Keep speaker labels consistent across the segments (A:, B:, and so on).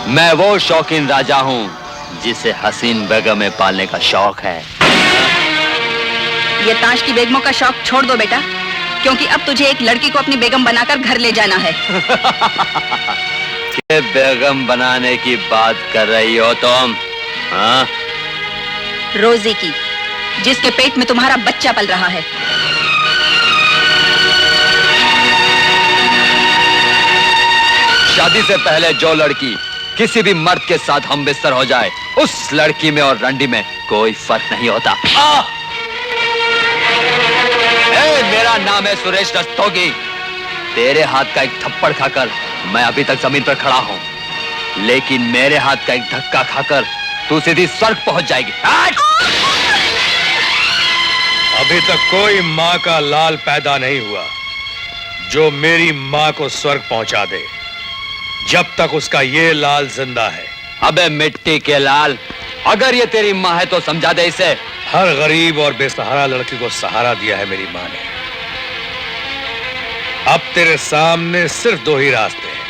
A: मैं वो शौकीन राजा हूँ जिसे हसीन बेगमें पालने का शौक है।
B: ये ताश की बेगमों का शौक छोड़ दो बेटा, क्योंकि अब तुझे एक लड़की को अपनी बेगम बनाकर घर ले जाना है।
A: क्या बेगम बनाने की बात कर रही हो तुम? हाँ?
B: रोजी की, जिसके पेट में तुम्हारा बच्चा पल रहा है।
A: शादी से पहले जो लड़की किसी भी मर्द के साथ हम बिस्तर हो जाए, उस लड़की में और रंडी में कोई फर्क नहीं होता। मेरा नाम है सुरेश रस्तोगी। तेरे हाथ का एक थप्पड़ खाकर मैं अभी तक जमीन पर खड़ा हूं, लेकिन मेरे हाथ का एक धक्का खाकर तू सीधी स्वर्ग पहुंच जाएगी।
C: अभी तक कोई माँ का लाल पैदा नहीं हुआ जो मेरी माँ को स्वर्ग पहुंचा दे, जब तक उसका ये लाल जिंदा है।
A: अबे मिट्टी के लाल, अगर ये तेरी माँ है तो समझा दे इसे।
C: हर गरीब और बेसहारा लड़की को सहारा दिया है मेरी माँ ने। अब तेरे सामने सिर्फ दो ही रास्ते हैं,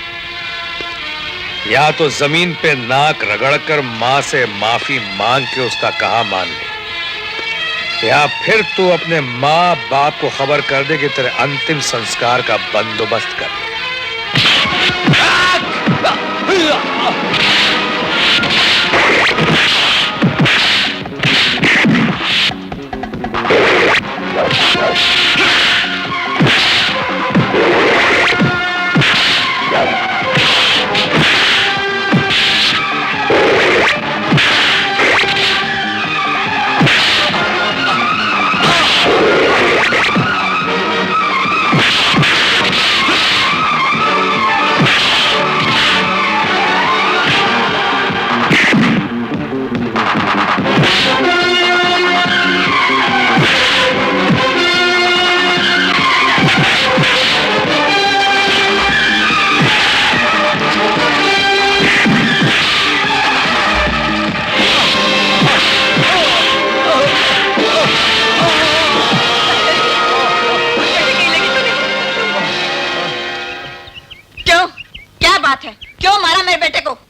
C: या तो जमीन पे नाक रगड़कर माँ से माफी मांग के उसका कहा मान ले, या फिर तू अपने माँ बाप को खबर कर दे कि तेरे अंतिम संस्कार का बंदोबस्त कर ले।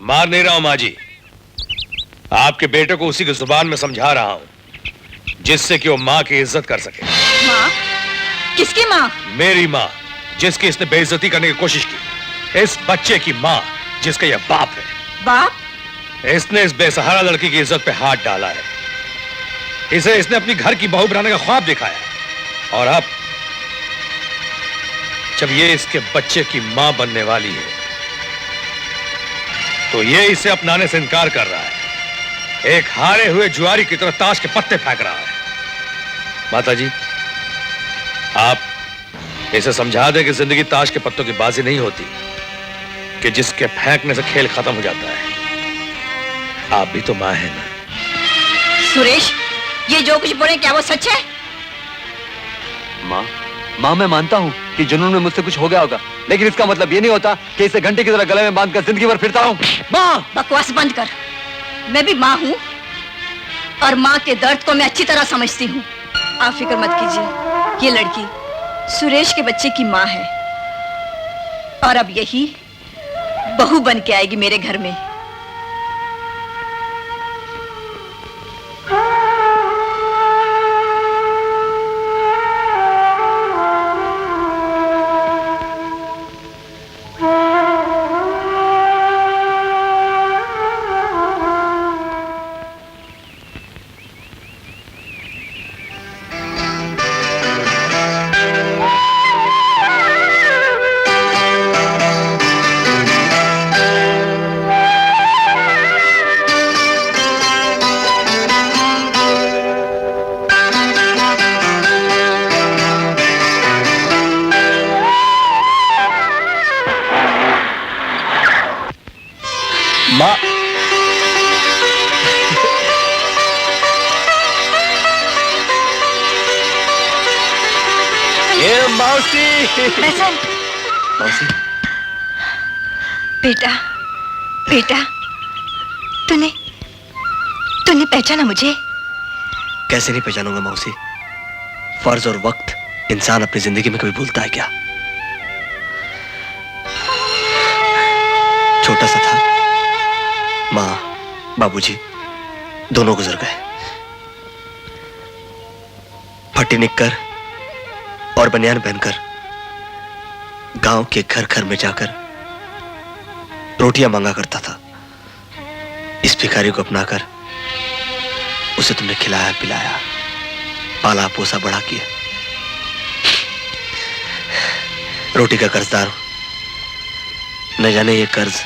C: मार नहीं रहा हूं माँ जी, आपके बेटे को उसी की जुबान में समझा रहा हूं जिससे कि वो माँ की इज्जत कर सके।
B: माँ? किसकी माँ?
C: मेरी माँ, जिसकी इसने बेइज्जती करने की कोशिश की। इस बच्चे की माँ जिसका यह बाप है।
B: बाप?
C: इसने इस बेसहारा लड़की की इज्जत पे हाथ डाला है। इसे इसने अपनी घर की बहू बनाने का ख्वाब दिखाया, और अब जब ये इसके बच्चे की माँ बनने वाली है तो ये इसे अपनाने से इनकार कर रहा है। एक हारे हुए जुआरी की तरह ताश के पत्ते फेंक रहा है। माताजी, आप इसे समझा दे कि जिंदगी ताश के पत्तों की बाजी नहीं होती कि जिसके फेंकने से खेल खत्म हो जाता है। आप भी तो मां है ना।
B: सुरेश, ये जो कुछ बोले क्या वो सच है?
A: माँ, मैं मानता हूँ कि जुनून में मुझसे कुछ हो गया होगा, लेकिन इसका मतलब ये नहीं होता कि इसे घंटे की तरह गले में बांधकर जिंदगी भर फिरता रहूं। माँ!
B: बकवास बंद कर। मैं भी माँ हूँ और माँ के दर्द को मैं अच्छी तरह समझती हूँ। आप फिक्र मत कीजिए, ये लड़की सुरेश के बच्चे की माँ है और अब यही बहू बन के आएगी मेरे घर में।
A: मौसी,
B: बेटा, बेटा, तूने पहचाना मुझे?
D: कैसे नहीं पहचानूंगा मौसी? फर्ज और वक्त इंसान अपनी जिंदगी में कभी भूलता है क्या? छोटा सा था, माँ, बाबूजी दोनों गुजर गए। फटी निक्कर और बनियान पहनकर गांव के घर घर में जाकर रोटियां मांगा करता था। इस भिखारी को अपनाकर उसे तुमने खिलाया पिलाया, पाला पोसा बड़ा किया। रोटी का कर्जदार हूं। न जाने ये कर्ज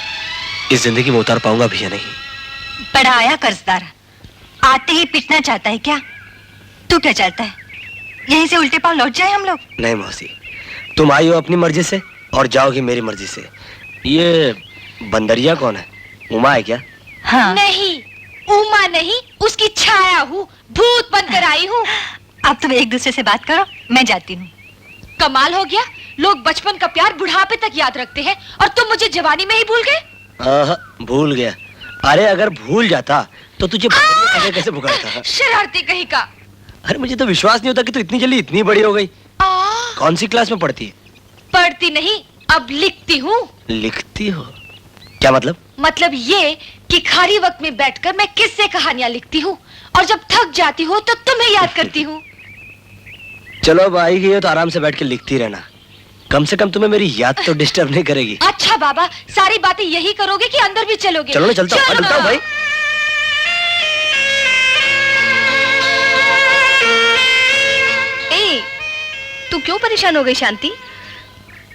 D: इस जिंदगी में उतार पाऊंगा भी या नहीं।
E: बड़ा आया कर्जदार, आते ही पिटना चाहता है क्या? तू क्या चाहता है, यहीं से उल्टे पांव लौट जाए हम लोग?
D: नहीं मौसी, तुम आई हो अपनी मर्जी से और जाओगी मेरी मर्जी से। ये बंदरिया कौन है? उमा है क्या?
E: हाँ।
B: नहीं, उमा नहीं, उसकी छाया हूँ, भूत बनकर आई हूँ।
E: अब तुम एक दूसरे से बात करो, मैं जाती हूँ।
B: कमाल हो गया, लोग बचपन का प्यार बुढ़ापे तक याद रखते हैं और तुम मुझे जवानी में ही भूल गए।
D: भूल गया? अरे अगर भूल जाता तो तुझे कैसे भुगाता?
B: शरारती कहीं का।
D: अरे मुझे तो विश्वास नहीं होता कि तू इतनी जल्दी इतनी बड़ी हो गई। कौन सी क्लास में पढ़ती है?
B: पढ़ती नहीं, अब लिखती हूँ।
D: लिखती हो? क्या मतलब?
B: मतलब ये कि खाली वक्त में बैठकर मैं किस्से कहानियां लिखती हूँ और जब थक जाती हूँ तो तुम्हें याद करती हूँ।
D: चलो अब आई गई हो तो आराम से बैठ के लिखती रहना, कम से कम तुम्हें मेरी याद तो डिस्टर्ब नहीं करेगी।
B: अच्छा बाबा, सारी बातें यही करोगे कि अंदर भी चलोगे?
D: चलो ना, चलता हूँ भाई।
B: ए, तू क्यों परेशान हो गई शांति?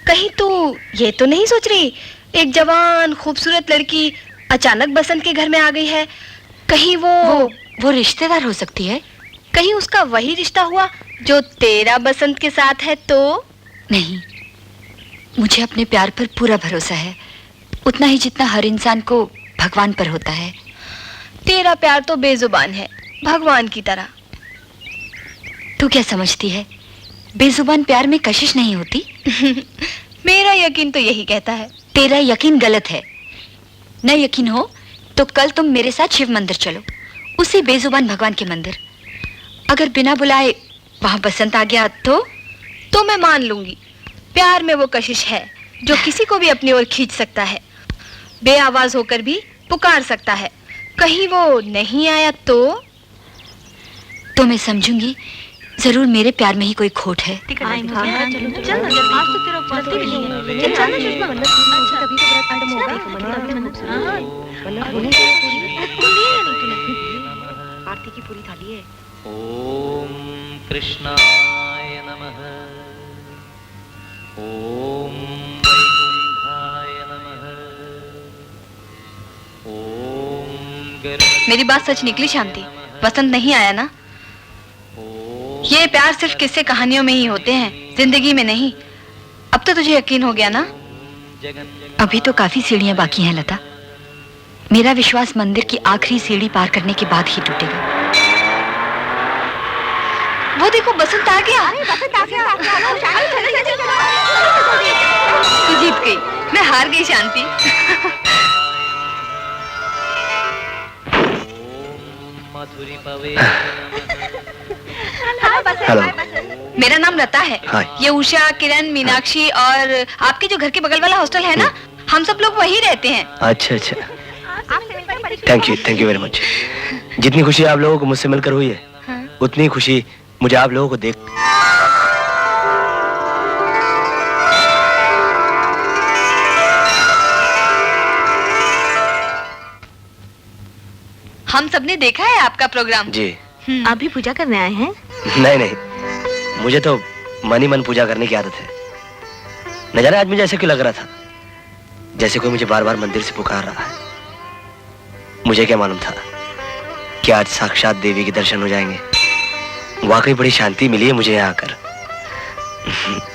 B: कहीं तू ये तो नहीं सोच रही एक जवान खूबसूरत लड़की अचानक बसंत के घर में आ गई है? कहीं वो रिश्तेदार हो सकती है? कहीं उसका वही रिश्ता हुआ जो तेरा बसंत के साथ है तो?
E: नहीं, मुझे अपने प्यार पर पूरा भरोसा है, उतना ही जितना हर इंसान को भगवान पर होता है।
B: तेरा प्यार तो बेजुबान है, भगवान की तरह।
E: तू क्या समझती है, बेजुबान प्यार में कशिश नहीं होती?
B: मेरा यकीन तो यही कहता है।
E: तेरा यकीन गलत है। न यकीन हो तो कल तुम मेरे साथ शिव मंदिर चलो, उसी बेजुबान भगवान के मंदिर। अगर बिना बुलाए वहां बसंत आ गया तो
B: मैं मान लूंगी प्यार में वो कशिश है जो किसी को भी अपनी ओर खींच सकता है, बेआवाज होकर भी पुकार सकता है। कहीं वो नहीं आया तो
E: मैं समझूंगी जरूर मेरे प्यार में ही कोई खोट है।
B: आरती की पूरी थाली है।
F: ओम कृष्णाय नमः। ओम वैकुंठाय नमः। ओम
B: मेरी बात सच निकली शांति, बसंत नहीं आया ना? ये प्यार सिर्फ किस्से कहानियों में ही होते हैं, जिंदगी में नहीं। अब तो तुझे यकीन हो गया ना?
E: अभी तो काफी सीढ़ियां बाकी हैं लता। मेरा विश्वास मंदिर की आखिरी सीढ़ी पार करने के बाद ही टूटेगा।
B: वो देखो बसंत आ गया। तू जीत गई, मैं हार गई शांति।
D: हेलो,
B: मेरा नाम लता है।
D: हाय।
B: ये उषा, किरण, मीनाक्षी और आपके जो घर के बगल वाला हॉस्टल है ना, हम सब लोग वहीं रहते हैं।
D: अच्छा अच्छा, थैंक यू वेरी मच। जितनी खुशी आप लोगों को मुझसे मिलकर हुई है, उतनी खुशी मुझे आप लोगों को देख।
B: हम सबने देखा है आपका प्रोग्राम।
D: जी।
B: आप भी पूजा करने आए हैं?
D: नहीं, मुझे तो मन ही मन पूजा करने की आदत है। न जाने आज मुझे ऐसा क्यों लग रहा था, जैसे कोई मुझे बार बार मंदिर से पुकार रहा है। मुझे क्या मालूम था कि आज साक्षात देवी के दर्शन हो जाएंगे। वाकई बड़ी शांति मिली है मुझे यहाँ आकर।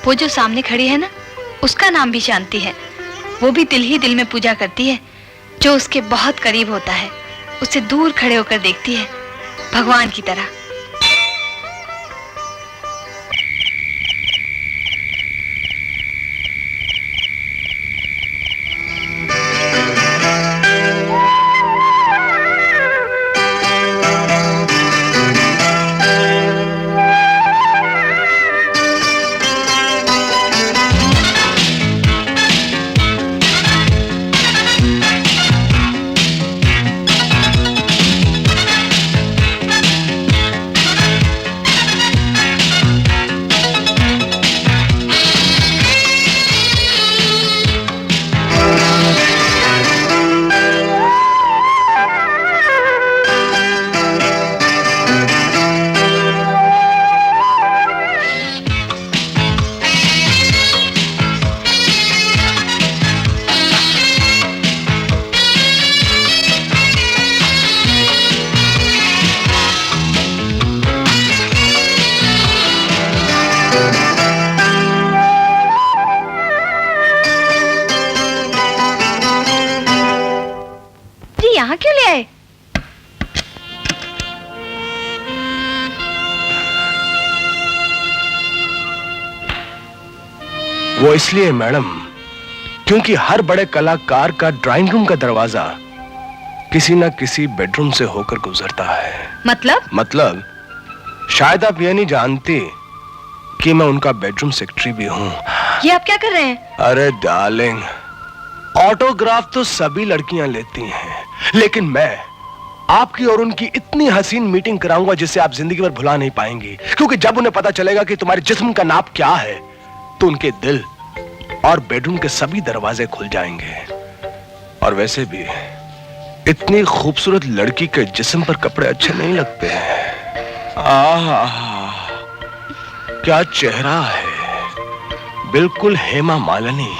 B: वो जो सामने खड़ी है ना, उसका नाम भी शांति है। वो भी दिल ही दिल में पूजा करती है। जो उसके बहुत करीब होता है उसे दूर खड़े होकर देखती है, भगवान की तरह। क्यों ले आए?
G: वो इसलिए मैडम क्योंकि हर बड़े कलाकार का ड्राइंग रूम का दरवाजा किसी न किसी बेडरूम से होकर गुजरता है। मतलब शायद आप ये नहीं जानती कि मैं उनका बेडरूम सेक्रेटरी भी हूँ।
B: ये आप क्या कर रहे हैं?
G: अरे डार्लिंग, ऑटोग्राफ तो सभी लड़कियां लेती हैं, लेकिन मैं आपकी और उनकी इतनी हसीन मीटिंग कराऊंगा जिसे आप जिंदगी भर भुला नहीं पाएंगी। क्योंकि जब उन्हें पता चलेगा कि तुम्हारे जिस्म का नाप क्या है तो उनके दिल और बेडरूम के सभी दरवाजे खुल जाएंगे। और वैसे भी इतनी खूबसूरत लड़की के जिस्म पर कपड़े अच्छे नहीं लगते हैं। आहा, क्या चेहरा है, बिल्कुल हेमा मालिनी।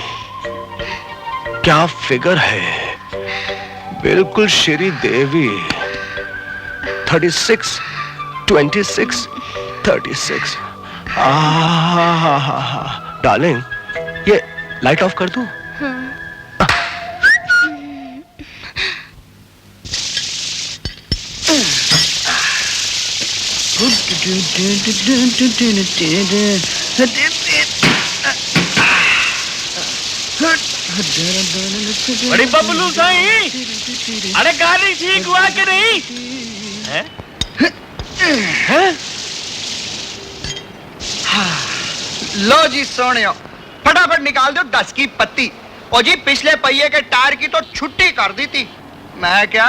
G: क्या फिगर है, बिल्कुल श्री देवी। 36, 26, 36। डार्लिंग, ये लाइट ऑफ कर दूं?
H: बड़ी बबलू साईं, अरे गाड़ी ठीक हुआ कि नहीं?
I: लो जी सोनियो, फटाफट निकाल दो 10 की पत्ती। और जी पिछले पहिए के टायर की तो छुट्टी कर दी थी। मैं क्या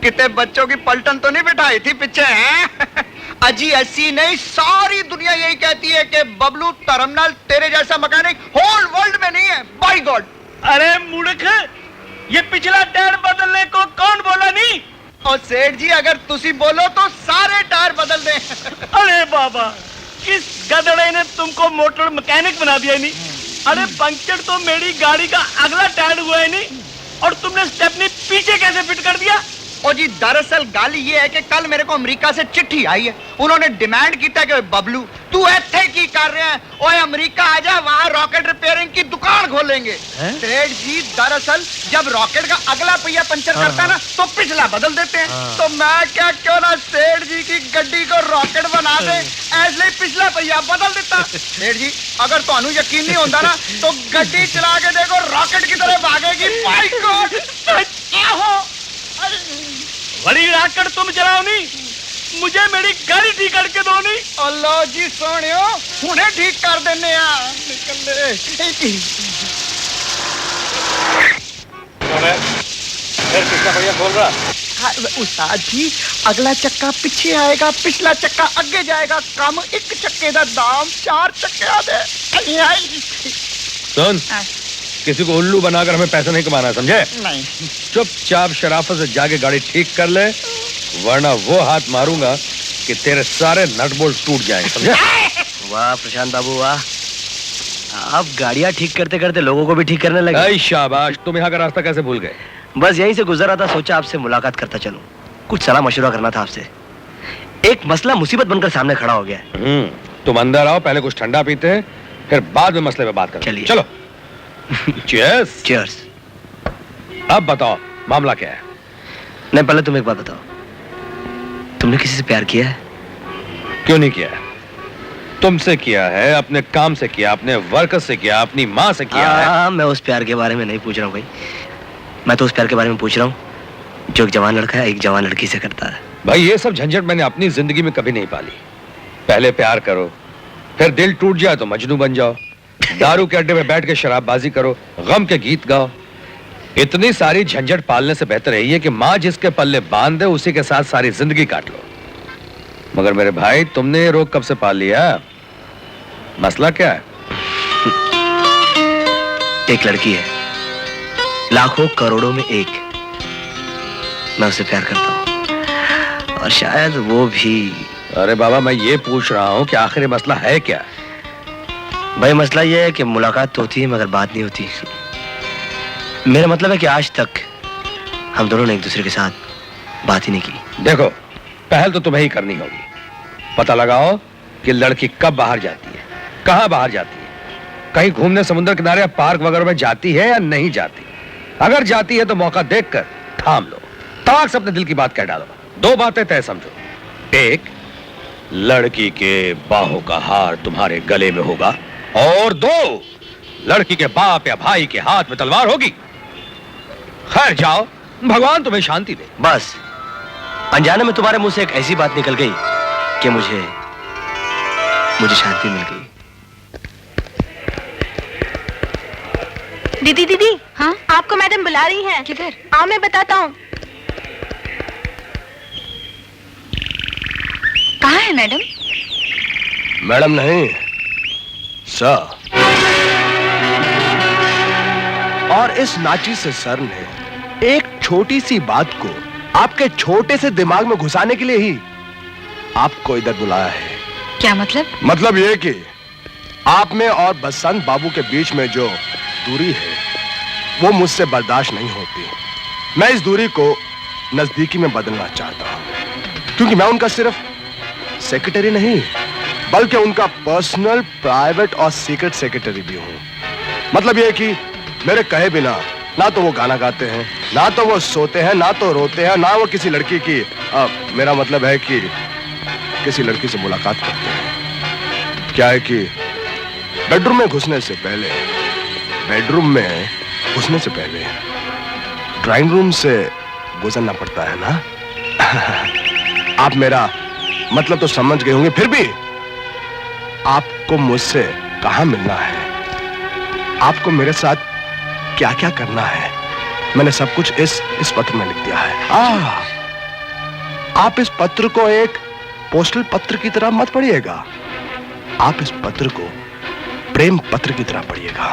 I: कितने बच्चों की पलटन तो नहीं बिठाई थी पीछे हैं? अजी ऐसी नहीं, सारी दुनिया यही कहती है कि बबलू तरमनाल तेरे जैसा मैकेनिक होल वर्ल्ड में नहीं है। By God.
H: अरे मूर्ख, ये पिछला टायर बदलने को कौन बोला नहीं?
I: और सेठ जी अगर तुसी बोलो तो सारे टायर बदल दें।
H: अरे बाबा, किस गधड़े ने तुमको मोटर मैकेनिक बना दिया नहीं? अरे पंक्चर तो मेरी गाड़ी का अगला टायर हुआ है नहीं, और तुमने स्टेपनी पीछे कैसे फिट कर दिया?
I: और जी दरअसल गाली ये है कि कल मेरे को अमेरिका से चिट्ठी आई है। उन्होंने डिमांड की था कि बबलू तू ऐसे की कर रहे हैं, ओए अमेरिका आजा, वहाँ रॉकेट रिपेयरिंग की दुकान खोलेंगे। सेठ जी दरअसल जब रॉकेट का अगला पहिया पंचर करता है ना तो पिछला बदल देते हैं। तो मैं क्या क्यों ना सेठ जी की गड्डी को रॉकेट बना दे, ऐसे ही पिछला पहिया बदल देता। सेठ जी अगर तो अनु यकीन नहीं होता ना तो गड्डी चला के देखो, रॉकेट की तरह भागेगी। Bye God.
H: बड़ी राकड़ तुम चलाओ नहीं, मुझे मेरी गाड़ी ठीक करके दो नहीं।
I: अल्लाह जी सोनियो, उन्हें ठीक कर देने निकल ले।
C: भैया बोल रहा
I: उस्ताद जी, अगला चक्का पीछे आएगा, पिछला चक्का आगे जाएगा। कम एक चक्के का दाम 4 चक्के आदे।
C: सुन, किसी को उल्लू बनाकर हमें पैसा नहीं कमाना, समझे?
I: नहीं।
C: चुपचाप शराफत से जाके गाड़ी ठीक कर ले, वरना वो हाथ मारूंगा कि तेरे सारे नट बोल्ट टूट जाएंगे, समझे?
D: वाह प्रशांत बाबू वाह, आप गाड़ियां ठीक करते करते लोगों को भी ठीक करने लगे।
C: ऐ शाबाश, तुम यहाँ का रास्ता कैसे भूल गए?
D: बस यहीं से गुजर रहा था, सोचा आपसे मुलाकात करता चलूं, कुछ सलाह मशवरा करना था आपसे। एक मसला मुसीबत बनकर सामने खड़ा हो गया है।
C: तुम अंदर आओ, पहले कुछ ठंडा पीते हैं, फिर बाद में मसले पे बात करें।
D: चलिए।
C: चलो। Cheers.
D: Cheers.
C: अब बताओ मामला क्या है?
D: नहीं, पहले तुम एक बात बताओ, तुमने किसी से प्यार किया है?
C: क्यों नहीं किया है? तुमसे किया है, अपने काम से किया, अपने वर्कर से किया, अपनी माँ से किया है।
D: मैं उस प्यार के बारे में नहीं पूछ रहा हूँ भाई, मैं तो उस प्यार के बारे में पूछ रहा हूँ जो एक जवान लड़का है एक जवान लड़की से करता है।
C: भाई ये सब झंझट मैंने अपनी जिंदगी में कभी नहीं पाली। पहले प्यार करो, फिर दिल टूट जाए तो मजनू बन जाओ, दारू के अड्डे में बैठ के शराबबाजी करो, गम के गीत गाओ। इतनी सारी झंझट पालने से बेहतर है ये कि माँ जिसके पल्ले बांध दे उसी के साथ सारी जिंदगी काट लो। मगर मेरे भाई, तुमने ये रोग कब से पाल लिया? मसला क्या है?
D: एक लड़की है, लाखों करोड़ों में एक, मैं उसे प्यार करता हूँ, और शायद वो भी।
C: अरे बाबा, मैं ये पूछ रहा हूँ कि आखिर मसला है क्या?
D: भाई मसला ये है कि मुलाकात तो होती है मगर बात नहीं होती। मेरा मतलब है कि आज तक हम दोनों ने एक दूसरे के साथ बात ही नहीं की।
C: देखो, पहल तो तुम्हें ही करनी होगी। पता लगाओ कि लड़की कब बाहर जाती है, कहाँ बाहर जाती है, कहीं घूमने समुद्र किनारे या पार्क वगैरह में जाती है या नहीं जाती। अगर जाती है तो मौका देखकर थाम लो, ताक से अपने दिल की बात कह डालो। दो बातें तय समझो। एक, लड़की के बाहों का हार तुम्हारे गले में होगा, और दो, लड़की के बाप या भाई के हाथ में तलवार होगी। खैर जाओ, भगवान तुम्हें शांति दे।
D: बस अनजाने में तुम्हारे मुंह से एक ऐसी बात निकल गई कि मुझे शांति मिल गई।
J: दीदी दीदी,
E: हाँ?
J: आपको मैडम बुला रही हैं।
E: किधर?
J: आओ मैं बताता हूँ।
E: कहाँ है मैडम?
G: मैडम नहीं, सर। और इस नाची से सर ने एक छोटी सी बात को आपके छोटे से दिमाग में घुसाने के लिए ही आपको इधर बुलाया है।
E: क्या मतलब?
G: मतलब ये कि आप में और बसंत बाबू के बीच में जो दूरी है वो मुझसे बर्दाश्त नहीं होती। मैं इस दूरी को नजदीकी में बदलना चाहता हूं, क्योंकि मैं उनका सिर्फ सेक्रेटरी नहीं बल्कि उनका पर्सनल, प्राइवेट और सीक्रेट सेक्रेटरी भी हूं। मतलब ये कि मेरे कहे बिना ना तो वो गाना गाते हैं, ना तो वो सोते हैं, ना तो रोते हैं, ना वो किसी लड़की की मेरा मतलब है कि किसी लड़की से मुलाकात करते हैं। क्या है कि बेडरूम में घुसने से पहले ड्राइंग रूम से गुजरना पड़ता है ना। आप मेरा मतलब तो समझ गए होंगे, फिर भी आपको मुझसे कहां मिलना है, आपको मेरे साथ क्या क्या करना है, मैंने सब कुछ इस पत्र में लिख दिया है। आप इस पत्र को एक पोस्टल पत्र की तरह मत पढ़िएगा, आप इस पत्र को प्रेम पत्र की तरह पढ़िएगा।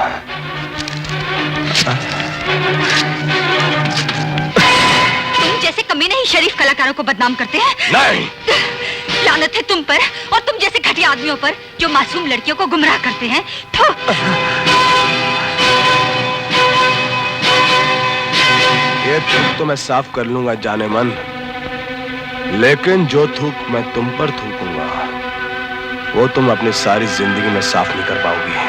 E: तुम जैसे कमीने ही शरीफ कलाकारों को बदनाम करते हैं।
G: नहीं,
E: लानत है तुम पर और तुम जैसे घटिया आदमियों पर जो मासूम लड़कियों को गुमराह करते हैं।
G: ये थूक तो मैं साफ कर लूंगा जाने मन, लेकिन जो थूक मैं तुम पर थूकूंगा वो तुम अपनी सारी जिंदगी में साफ नहीं कर पाओगी।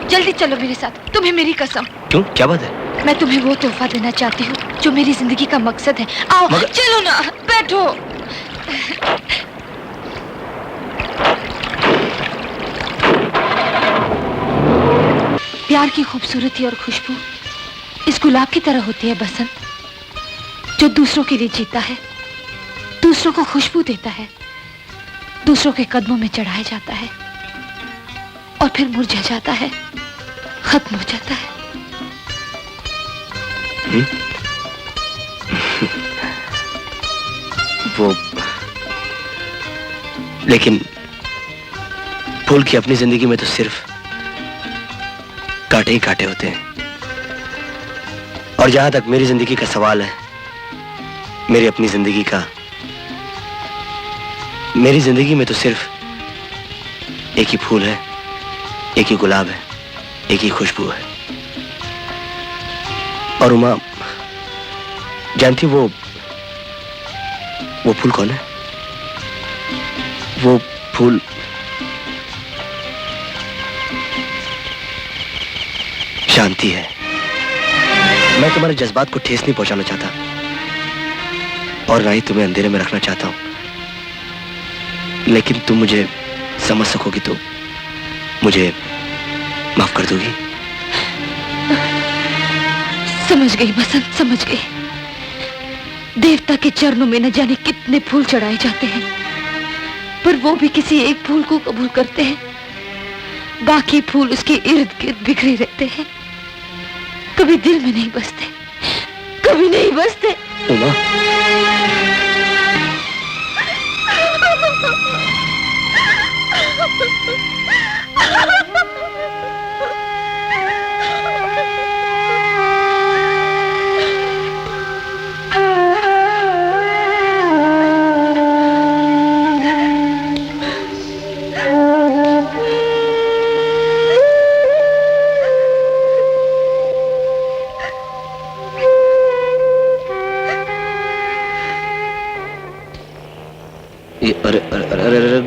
E: जल्दी चलो मेरे साथ, तुम्हें मेरी कसम।
D: क्यों, क्या बात है?
E: मैं तुम्हें वो तोहफा देना चाहती हूँ जो मेरी जिंदगी का मकसद है। आओ चलो ना, बैठो। प्यार की खूबसूरती और खुशबू इस गुलाब की तरह होती है बसंत, जो दूसरों के लिए जीता है, दूसरों को खुशबू देता है, दूसरों के कदमों में चढ़ाया जाता है और फिर मुरझा जाता है, खत्म हो जाता है।
D: वो लेकिन फूल की अपनी जिंदगी में तो सिर्फ कांटे ही कांटे होते हैं, और जहां तक मेरी जिंदगी का सवाल है, मेरी अपनी जिंदगी का, मेरी जिंदगी में तो सिर्फ एक ही फूल है, एक ही गुलाब है, एक ही खुशबू है। और उमा जानती वो फूल कौन है? वो फूल शांति है। मैं तुम्हारे जज्बात को ठेस नहीं पहुंचाना चाहता और ना ही तुम्हें अंधेरे में रखना चाहता हूं, लेकिन तुम मुझे समझ सकोगी तो मुझे माफ कर दोगी?
E: समझ गई बसंत, समझ गई। देवता के चरणों में न जाने कितने फूल चढ़ाए जाते हैं, पर वो भी किसी एक फूल को कबूल करते हैं, बाकी फूल उसके इर्द गिर्द बिखरे रहते हैं, कभी दिल में नहीं बसते, कभी नहीं बसते।
D: उमा,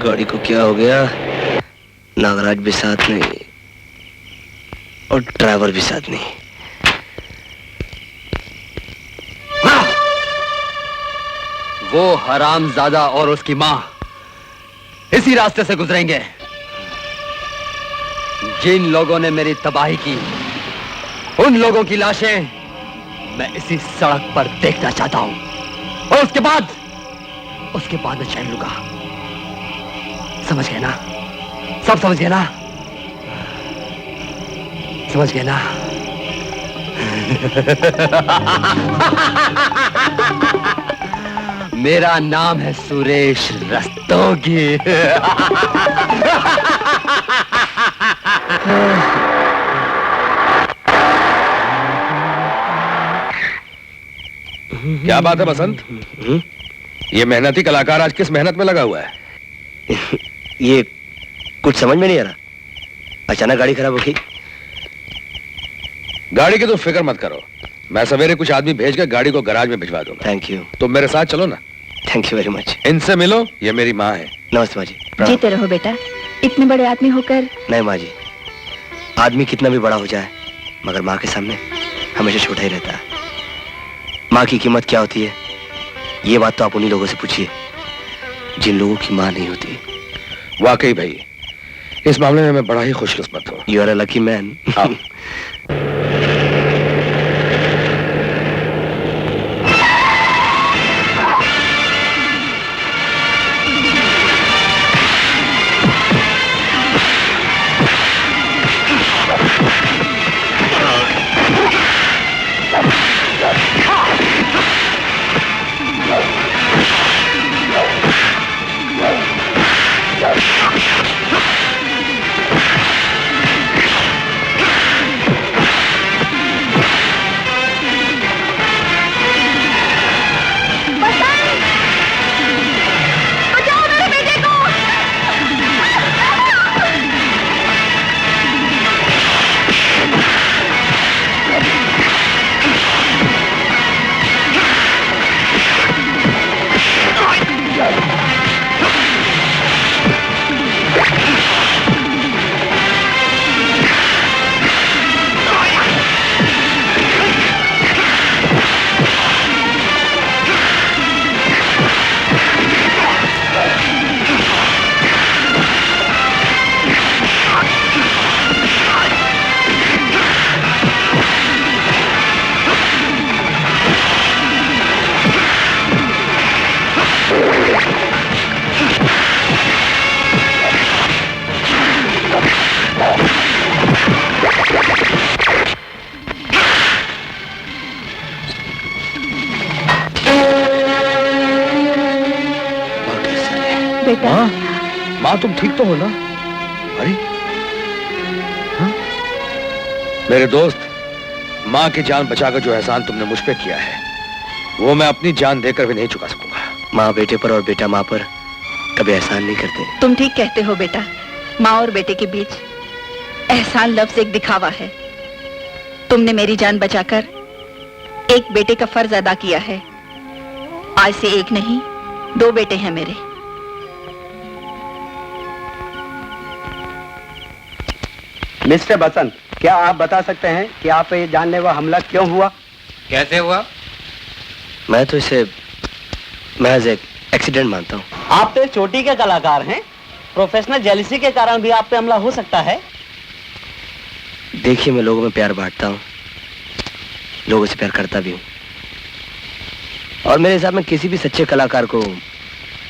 D: गाड़ी को क्या हो गया? नागराज भी साथ नहीं और ड्राइवर भी साथ नहीं।
A: वो हरामजादा और उसकी मां इसी रास्ते से गुजरेंगे। जिन लोगों ने मेरी तबाही की, उन लोगों की लाशें मैं इसी सड़क पर देखना चाहता हूं। और उसके बाद मैं चैन लूंगा। समझ गए ना? सब समझ गए ना? समझ गए ना? मेरा नाम है सुरेश रस्तोगी।
C: क्या बात है बसंत? ये मेहनती कलाकार आज किस मेहनत में लगा हुआ है?
D: ये कुछ समझ में नहीं आ रहा। अचानक गाड़ी खराब हो गई।
C: गाड़ी की तो फिक्र मत करो, मैं सवेरे कुछ आदमी भेज कर गाड़ी को गैराज में भिजवा दूंगा।
D: Thank you.
C: तुम मेरे साथ चलो ना।
D: Thank you very much.
C: इनसे मिलो, ये मेरी माँ है।
D: नमस्ते माँ जी।
J: जीते रहो बेटा, इतने बड़े आदमी होकर।
D: नहीं माँ जी, आदमी कितना भी बड़ा हो जाए मगर माँ के सामने हमेशा छोटा ही रहता है। माँ की कीमत क्या होती है, ये बात तो आप उन्हीं लोगों से पूछिए जिन लोगों की माँ नहीं होती।
C: वाकई भाई, इस मामले में मैं बड़ा ही खुशकिस्मत हूँ।
D: You are a lucky man.
C: माँ तुम ठीक तो हो ना? अरे मेरे दोस्त, माँ की जान बचाकर जो एहसान तुमने मुझ पे किया है वो मैं अपनी जान देकर भी नहीं चुका सकूंगा।
D: माँ बेटे पर और बेटा माँ पर कभी एहसान नहीं करते।
J: तुम ठीक कहते हो बेटा, माँ और बेटे के बीच एहसान लफ्ज एक दिखावा है। तुमने मेरी जान बचाकर एक बेटे का फर्ज अदा किया है। आज से एक नहीं, 2 बेटे हैं मेरे।
K: मिस्टर बसंत, क्या आप बता सकते हैं कि आप पे ये जानलेवा हमला क्यों हुआ?
F: कैसे हुआ?
D: मैं तो इसे महज एक एक्सीडेंट मानता हूँ।
K: आप तो एक चोटी के कलाकार हैं, प्रोफेशनल जेलसी के कारण भी आप पे हमला हो सकता है।
D: देखिए, मैं लोगों में प्यार बांटता हूँ, लोगों से प्यार करता भी हूँ, और मेरे हिसाब में किसी भी सच्चे कलाकार को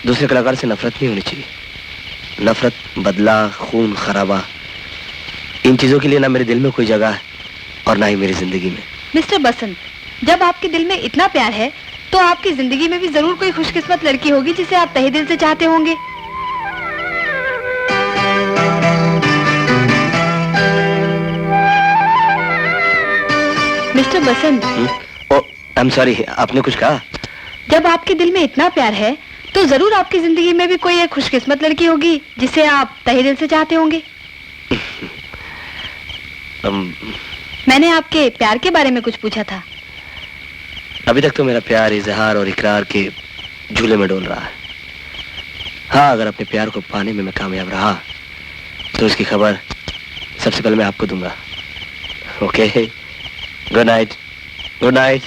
D: दूसरे कलाकार से नफरत नहीं होनी चाहिए। नफरत, बदला, खून खराबा, इन चीजों के लिए ना मेरे दिल में कोई जगह है और ना ही मेरी जिंदगी में।
J: मिस्टर बसंत, जब आपके दिल में इतना प्यार है तो आपकी जिंदगी में भी जरूर कोई खुशकिस्मत लड़की होगी जिसे आप तहे दिल से चाहते होंगे। Mister Basant.
D: I am sorry, आपने कुछ कहा?
J: जब आपके दिल में इतना प्यार है तो जरूर आपकी जिंदगी में भी कोई एक खुशकिस्मत लड़की होगी जिसे आप तहे दिल से चाहते होंगे। मैंने आपके प्यार के बारे में कुछ पूछा था।
D: अभी तक तो मेरा प्यार इजहार और इकरार के झूले में डोल रहा है। हाँ, अगर अपने प्यार को पाने में मैं कामयाब रहा तो उसकी खबर सबसे पहले मैं आपको दूंगा। Okay, good night. Good night.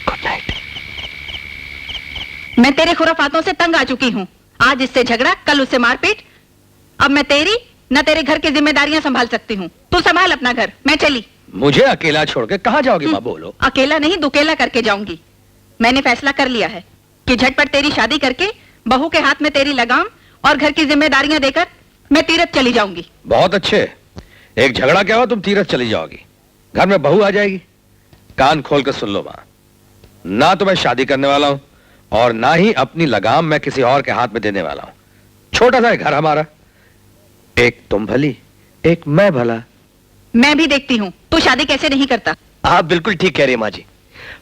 D: Good night.
J: मैं तेरे खुराफातों से तंग आ चुकी हूँ। आज इससे झगड़ा, कल उससे मारपीट। अब मैं तेरी न तेरे घर की जिम्मेदारियां संभाल सकती हूँ। तू संभाल अपना घर, मैं चली।
C: मुझे अकेला छोड़ के कहाँ जाओगी माँ, बोलो।
J: अकेला नहीं, दुकेला करके जाऊंगी। मैंने फैसला कर लिया है कि झटपट तेरी शादी करके बहू के हाथ में तेरी लगाम और घर की जिम्मेदारियां देकर मैं तीरथ चली जाऊंगी।
C: बहुत अच्छे। एक झगड़ा क्या हुआ, तुम तीरथ चली जाओगी, घर में बहू आ जाएगी। कान खोल कर सुन लो माँ, ना तो मैं शादी करने वाला हूं और ना ही अपनी लगाम मैं किसी और के हाथ में देने वाला हूं। छोटा सा घर हमारा, एक तुम भली एक मैं भला।
J: मैं भी देखती हूँ तू शादी कैसे नहीं करता।
D: आप बिल्कुल ठीक कह रही हैं माँ जी।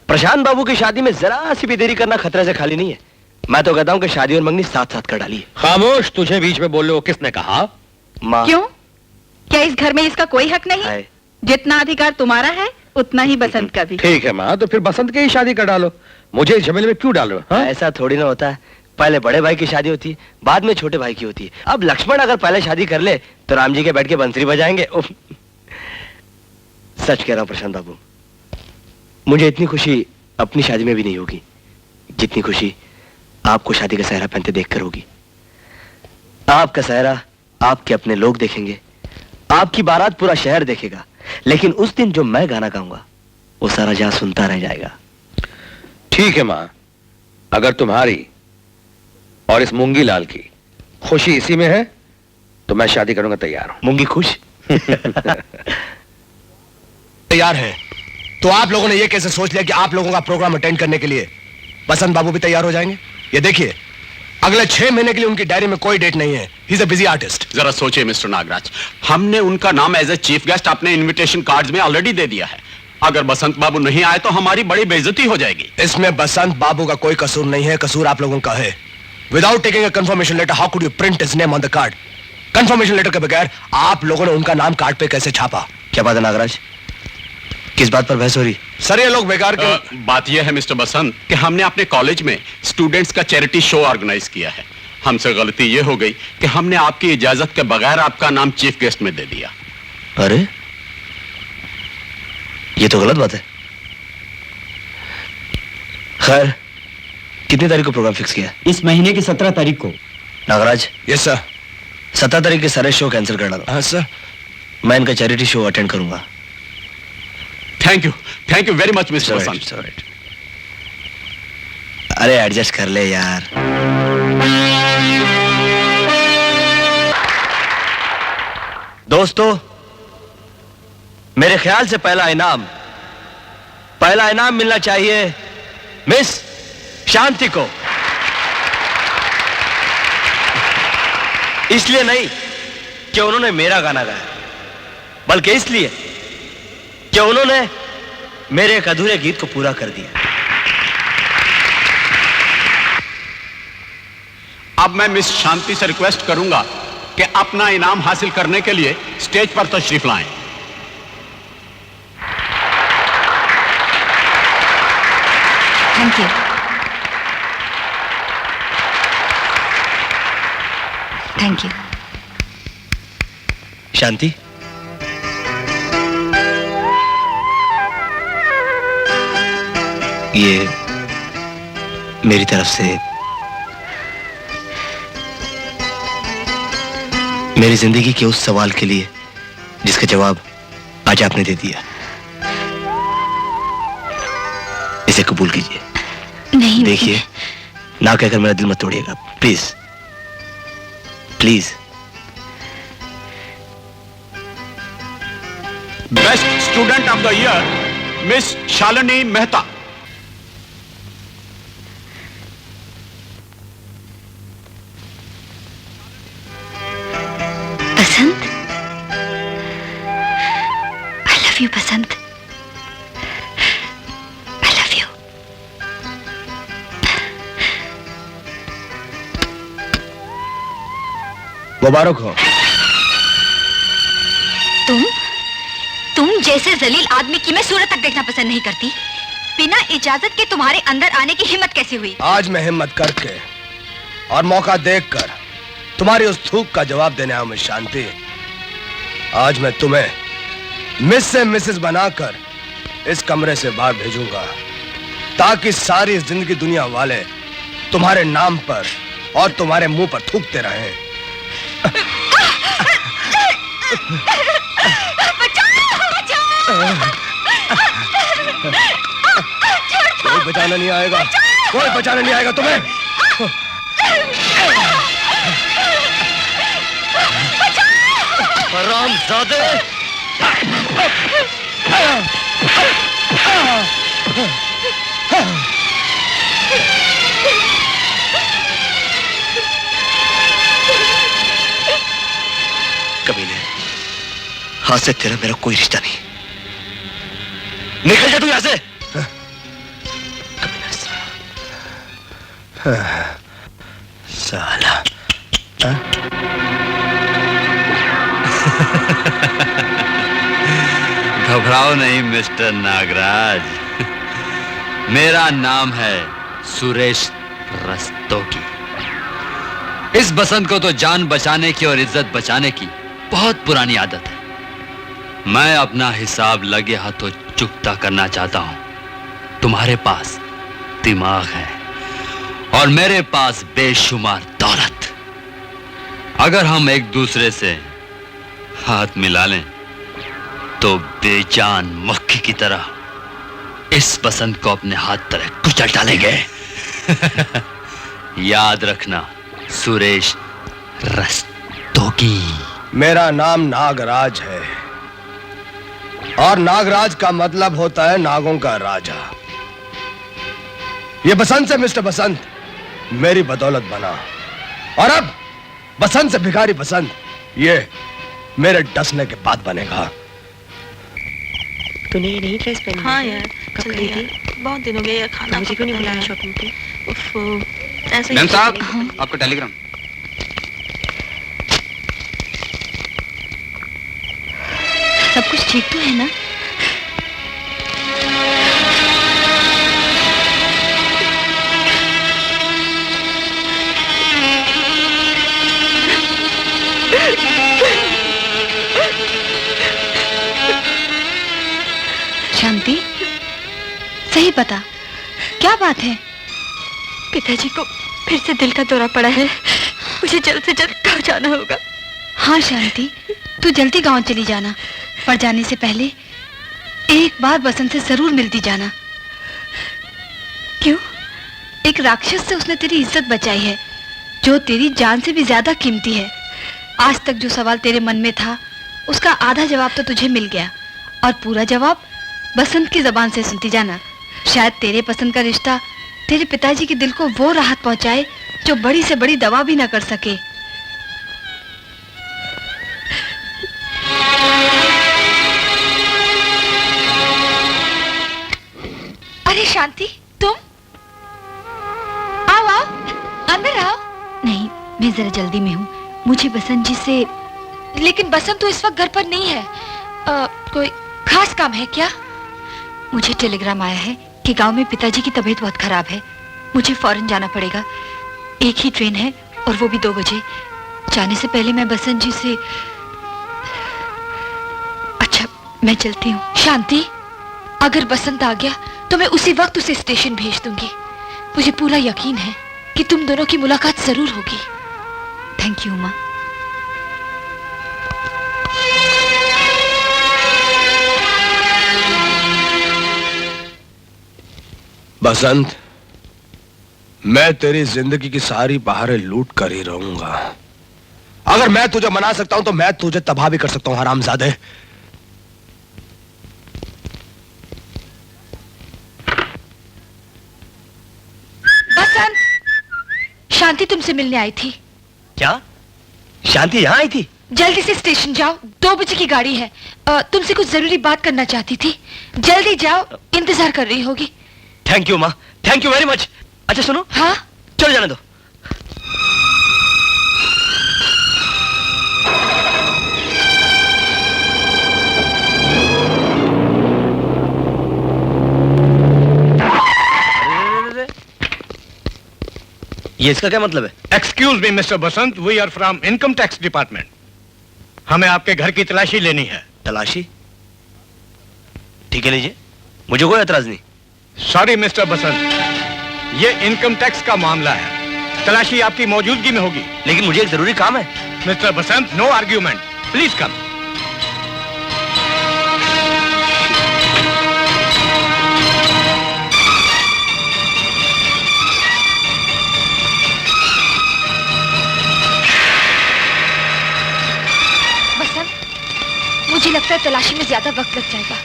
D: प्रशांत बाबू की शादी में जरा सी भी देरी करना खतरे से खाली नहीं है। मैं तो कहता हूँ कि शादी और मंगनी साथ साथ कर डाली है।
C: खामोश, तुझे बीच में बोल लो किसने कहा?
D: माँ।
J: क्यों, क्या इस घर में इसका कोई हक नहीं?
D: है।
J: जितना अधिकार तुम्हारा है उतना ही बसंत का भी।
C: ठीक है माँ, तो फिर बसंत की ही शादी कर डालो। मुझे इस झमेले में क्यों डाल रहे हो? हाँ?
D: ऐसा थोड़ी ना होता है। पहले बड़े भाई की शादी होती है, बाद में छोटे भाई की होती है। अब लक्ष्मण अगर पहले शादी कर ले तो राम जी के बैठ के बंसरी बजाएंगे। उफ। सच कह रहा हूं प्रशांत बाबू, मुझे इतनी खुशी अपनी शादी में भी नहीं होगी जितनी खुशी आपको शादी का सहरा पहनते देखकर होगी। आपका सहरा आपके अपने लोग देखेंगे, आपकी बारात पूरा शहर देखेगा, लेकिन उस दिन जो मैं गाना गाऊंगा वो सारा जहां सुनता रह जाएगा।
C: ठीक है माँ, अगर तुम्हारी और इस मूंगी लाल की खुशी इसी में है तो मैं शादी करूंगा, तैयार हूं।
D: मूंगी खुश?
G: तैयार है तो आप लोगों ने ये कैसे सोच लिया कि आप लोगों का प्रोग्राम अटेंड करने के लिए बसंत बाबू भी तैयार हो जाएंगे? ये देखिए, अगले 6 महीने के लिए उनकी डायरी में कोई डेट नहीं है। He is a busy artist.
L: जरा सोचिए मिस्टर नागराज, हमने उनका नाम एज ए चीफ गेस्ट अपने इनविटेशन कार्ड्स में ऑलरेडी दे दिया है। अगर बसंत बाबू नहीं आए तो हमारी बड़ी बेइज्जती हो जाएगी।
G: इसमें बसंत बाबू का कोई कसूर नहीं है, कसूर आप लोगों का है। Without taking a confirmation letter, how could you print his name on the card? Confirmation letter के बगैर आप लोगों ने उनका नाम कार्ड पे कैसे छापा?
D: क्या बात है नागराज, किस बात पर बहस हो रही?
G: सर ये लोग बेकार के
L: बात यह है मिस्टर बसंत कि हमने अपने कॉलेज में स्टूडेंट्स का चैरिटी शो ऑर्गेनाइज किया है। हमसे गलती यह हो गई कि हमने आपकी इजाजत के बगैर आपका नाम चीफ गेस्ट में दे दिया।
D: अरे ये तो गलत बात है। खैर, कितनी तारीख को प्रोग्राम फिक्स किया?
K: इस महीने की 17 तारीख को।
D: नागराज।
G: Yes sir.
D: 17 तारीख के सारे शो कैंसिल कर डालो।
G: हाँ सर।
D: मैं इनका चैरिटी शो अटेंड करूंगा।
L: Thank you very much mister Basant.
D: अरे एडजस्ट कर ले यार। दोस्तों, मेरे ख्याल से पहला इनाम मिलना चाहिए मिस शांति को। इसलिए नहीं कि उन्होंने मेरा गाना गाया, बल्कि इसलिए कि उन्होंने मेरे एक अधूरे गीत को पूरा कर दिया।
L: अब मैं मिस शांति से रिक्वेस्ट करूंगा कि अपना इनाम हासिल करने के लिए स्टेज पर तशरीफ लाएं।
E: Thank you. Thank you.
D: Shanti, ये मेरी तरफ से मेरी जिंदगी के उस सवाल के लिए जिसका जवाब आज आपने दे दिया। इसे कबूल कीजिए।
E: नहीं,
D: देखिए, ना कहकर मेरा दिल मत तोड़िएगा, please please.
L: Best student of the year miss Shalini Mehta.
E: Basant, I love you Basant, I love you.
G: मुबारक हो।
E: तुम जैसे जलील आदमी की मैं सूरत तक देखना पसंद नहीं करती। बिना इजाजत के तुम्हारे अंदर आने की हिम्मत कैसे हुई?
G: आज मैं हिम्मत करके और मौका देखकर तुम्हारी उस थूक का जवाब देने आया हूं। शांति, आज मैं तुम्हें मिस से मिसेस बनाकर इस कमरे से बाहर भेजूंगा, ताकि सारी जिंदगी दुनिया वाले तुम्हारे नाम पर और तुम्हारे मुंह पर थूकते रहें। कोई बचाना नहीं आएगा, कोई बचाना नहीं आएगा तुम्हें।
A: हरामजादे!
D: कमीने, हाथ से तेरा मेरा कोई रिश्ता नहीं। निकल जा तू यहां से। कमीना साला।
A: घबराओ नहीं मिस्टर नागराज, मेरा नाम है सुरेश रस्तोगी। इस बसंत को तो जान बचाने की और इज्जत बचाने की बहुत पुरानी आदत है। मैं अपना हिसाब लगे हाथों चुकता करना चाहता हूं। तुम्हारे पास दिमाग है और मेरे पास बेशुमार दौलत। अगर हम एक दूसरे से हाथ मिला लें तो बेजान मक्खी की तरह इस बसंत को अपने हाथ तरह कुचल डालेंगे। याद रखना सुरेश रस्तोगी।
G: मेरा नाम नागराज है और नागराज का मतलब होता है नागों का राजा। ये बसंत से मिस्टर बसंत मेरी बदौलत बना, और अब बसंत से भिखारी बसंत ये मेरे डसने के बाद बनेगा।
M: तूने ये नई ड्रेस पहनी?
J: हाँ यार,
M: कब
J: चल
M: खरीदी?
J: यार, बहुत दिन हो गए यार, खाना
M: मुझे क्यों नहीं बुलाया शॉपिंग पे?
J: ऐसे
L: मैम साहब, आपका टेलीग्राम।
E: सब कुछ ठीक तो है ना? शांति, सही बता, क्या बात है?
M: पिताजी को फिर से दिल का दौरा पड़ा है, मुझे जल्द से जल्द गाँव जाना होगा।
E: हाँ शांति, तू जल्दी गांव चली जाना, पर जाने से पहले एक बार बसंत से जरूर मिलती जाना। क्यों? एक राक्षस से उसने तेरी इज्जत बचाई है, जो तेरी जान से भी ज्यादा कीमती है। आज तक जो सवाल तेरे मन में था, उसका आधा जवाब तो तुझे मिल गया, और पूरा जवाब बसंत की जबान से सुनती जाना। शायद तेरे पसंद का रिश्ता तेरे पिताजी के दिल को वो राहत पहुंचाए जो बड़ी से बड़ी दवा भी ना कर सके। अरे शांति, तुम आओ आओ, अंदर आओ। नहीं, मैं जरा जल्दी में हूँ, मुझे बसंत जी से। लेकिन बसंत तो इस वक्त घर पर नहीं है। कोई खास काम है क्या? मुझे टेलीग्राम आया है कि गांव में पिताजी की तबीयत बहुत खराब है, मुझे फौरन जाना पड़ेगा। एक ही ट्रेन है और वो भी 2 बजे। जाने से पहले मैं बसंत जी से। अच्छा, मैं चलती हूँ। शांति, अगर बसंत आ गया तो मैं उसी वक्त उसे स्टेशन भेज दूंगी। मुझे पूरा यकीन है कि तुम दोनों की मुलाकात जरूर होगी। थैंक यू माँ।
G: बसंत, मैं तेरी जिंदगी की सारी बहारें लूट कर ही रहूंगा। अगर मैं तुझे मना सकता हूं तो मैं तुझे तबाह भी कर सकता हूं, हरामजादे।
E: बसंत, शांति तुमसे मिलने आई थी।
D: क्या? शांति यहाँ आई थी?
E: जल्दी से स्टेशन जाओ, 2 बजे की गाड़ी है। तुमसे कुछ जरूरी बात करना चाहती थी। जल्दी जाओ, इंतजार कर रही होगी।
D: थैंक यू माँ, थैंक यू वेरी मच। अच्छा सुनो।
E: हाँ?
D: चलो जाने दो। ये इसका क्या मतलब है?
C: Excuse me mister Basant, we are from income tax department. हमें आपके घर की तलाशी लेनी है।
D: तलाशी? ठीक है, लीजिए, मुझे कोई एतराज नहीं।
C: सॉरी मिस्टर बसंत, ये इनकम टैक्स का मामला है, तलाशी आपकी मौजूदगी में होगी।
D: लेकिन मुझे एक जरूरी काम है।
C: Mister Basant, no argument, please come.
M: मुझे लगता है तलाशी में ज्यादा वक्त लग जाएगा।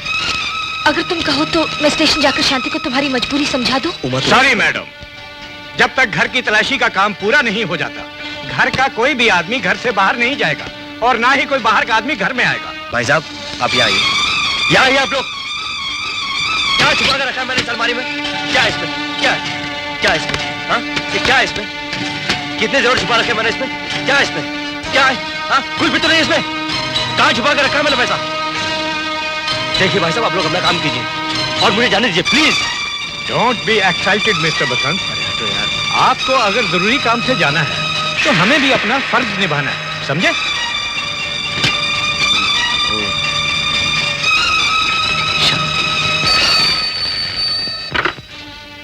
M: अगर तुम कहो तो मैं स्टेशन जाकर शांति को तुम्हारी मजबूरी समझा दूं।
C: सॉरी मैडम, जब तक घर की तलाशी का काम पूरा नहीं हो जाता, घर का कोई भी आदमी घर से बाहर नहीं जाएगा और ना ही कोई बाहर का आदमी घर में आएगा।
D: भाई साहब, आप यहाँ आइए। यहाँ आइए आप लोग। क्या छुपा कर रखा है मैंने अलमारी में? क्या है इसमें? क्या है? क्या है इसमें? हाँ, ये क्या है इसमें? कितने जोर छुपा रखे मैंने इसमें? क्या है इसमें? क्या है? हाँ, कुछ भी तो नहीं इसमें। कहाँ छुपा कर रखा है मैंने पैसा? देखिए भाई साहब, आप लोग अपना काम कीजिए और मुझे जाने दीजिए please.
C: Don't be excited mister Basant. तो यार, आपको अगर जरूरी काम से जाना है तो हमें भी अपना फर्ज निभाना है, समझे?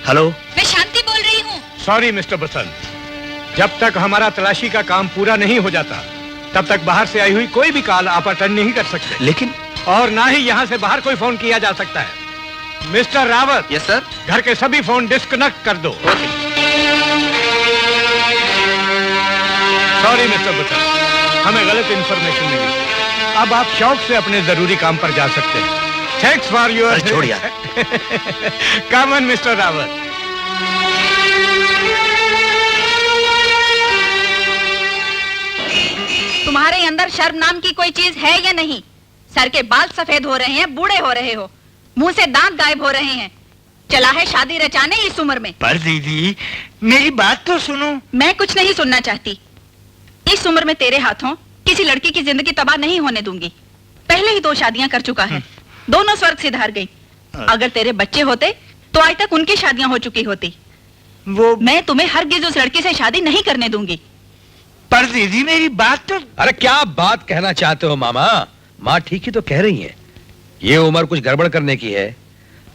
D: हेलो,
E: मैं शांति बोल रही हूँ।
C: सॉरी मिस्टर बसंत, जब तक हमारा तलाशी का काम पूरा नहीं हो जाता तब तक बाहर से आई हुई कोई भी कॉल आप अटेंड नहीं कर सकते।
D: लेकिन
C: और ना ही यहाँ से बाहर कोई फोन किया जा सकता है। मिस्टर रावत।
D: Yes sir.
C: घर के सभी फोन डिस्कनेक्ट कर दो।
D: ओके।
C: सॉरी मिस्टर बसंत, हमें गलत इंफॉर्मेशन मिली। अब आप शौक से अपने जरूरी काम पर जा सकते हैं। Thanks for your.
D: छोड़िए।
C: Come on mister Rawat.
J: तुम्हारे अंदर शर्म नाम की कोई चीज है या नहीं? सर के बाल सफेद हो रहे हैं, बूढ़े हो रहे हो, मुंह से दांत गायब हो रहे हैं। चला है शादी रचाने इस उम्र में।
I: पर दीदी, मेरी बात तो सुनो।
J: मैं कुछ नहीं सुनना चाहती। इस उम्र में तेरे हाथों किसी लड़की की जिंदगी तबाह नहीं होने दूंगी। पहले ही 2 शादियां कर चुका है, दोनों स्वर्ग से धार गई। अगर तेरे बच्चे होते तो आज तक उनकी शादियां हो चुकी होती। मैं तुम्हें हरगिज उस लड़की से शादी नहीं करने दूंगी।
I: पर दीदी, मेरी बात तो।
C: अरे क्या बात कहना चाहते हो मामा? माँ ठीक ही तो कह रही है। ये उम्र कुछ गड़बड़ करने की है।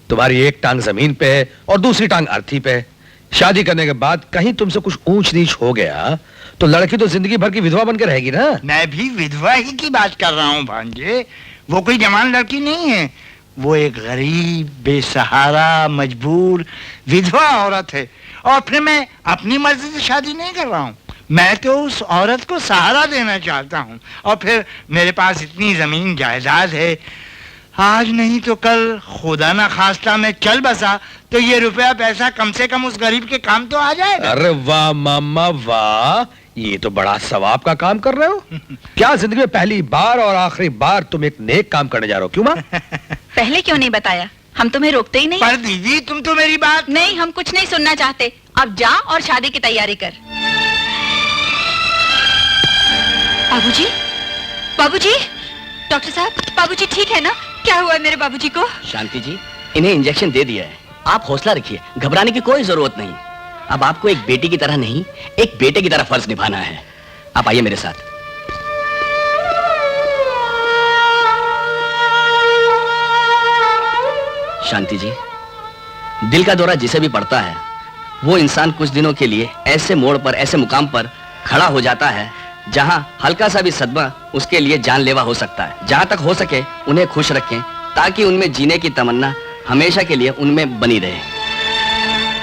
C: तुम्हारी एक टांग जमीन पे है और दूसरी टांग अर्थी पे। शादी करने के बाद कहीं तुमसे कुछ ऊंच नीच हो गया तो लड़की तो जिंदगी भर की विधवा बनकर रहेगी ना।
I: मैं भी विधवा ही की बात कर रहा हूँ भांजे। वो कोई जवान लड़की नहीं है, वो एक गरीब, बेसहारा, मजबूर विधवा औरत है। और फिर मैं अपनी मर्जी से शादी नहीं कर रहा हूँ। मैं तो उस औरत को सहारा देना चाहता हूँ। और फिर मेरे पास इतनी जमीन जायदाद है, आज नहीं तो कल खुदा ना खास्ता मैं चल बसा तो ये रुपया पैसा कम से कम उस गरीब के काम तो आ जाएगा।
C: अरे वाह मामा वाह, ये तो बड़ा सवाब का काम कर रहे हो। क्या जिंदगी में पहली बार और आखिरी बार तुम एक नेक काम करने जा रहे हो? क्यों माँ?
J: पहले क्यों नहीं बताया? हम तुम्हें रोकते ही नहीं।
I: पर दीदी, तुम तो मेरी बात।
J: नहीं, हम कुछ नहीं सुनना चाहते। अब जा और शादी की तैयारी कर।
E: बाबूजी, बाबूजी, डॉक्टर साहब, बाबूजी ठीक है ना? क्या हुआ है मेरे बाबूजी को?
D: शांति जी, इन्हें इंजेक्शन दे दिया है। आप हौसला रखिए, घबराने की कोई जरूरत नहीं। अब आपको एक बेटी की तरह नहीं, एक बेटे की तरह फर्ज निभाना है। आप आइए मेरे साथ। शांति जी, दिल का दौरा जिसे भी पड़ता है वो इंसान कुछ दिनों के लिए ऐसे मोड़ पर, ऐसे मुकाम पर खड़ा हो जाता है जहां हल्का सा भी सदमा उसके लिए जानलेवा हो सकता है। जहां तक हो सके उन्हें खुश रखें ताकि उनमें जीने की तमन्ना हमेशा के लिए उनमें बनी रहे।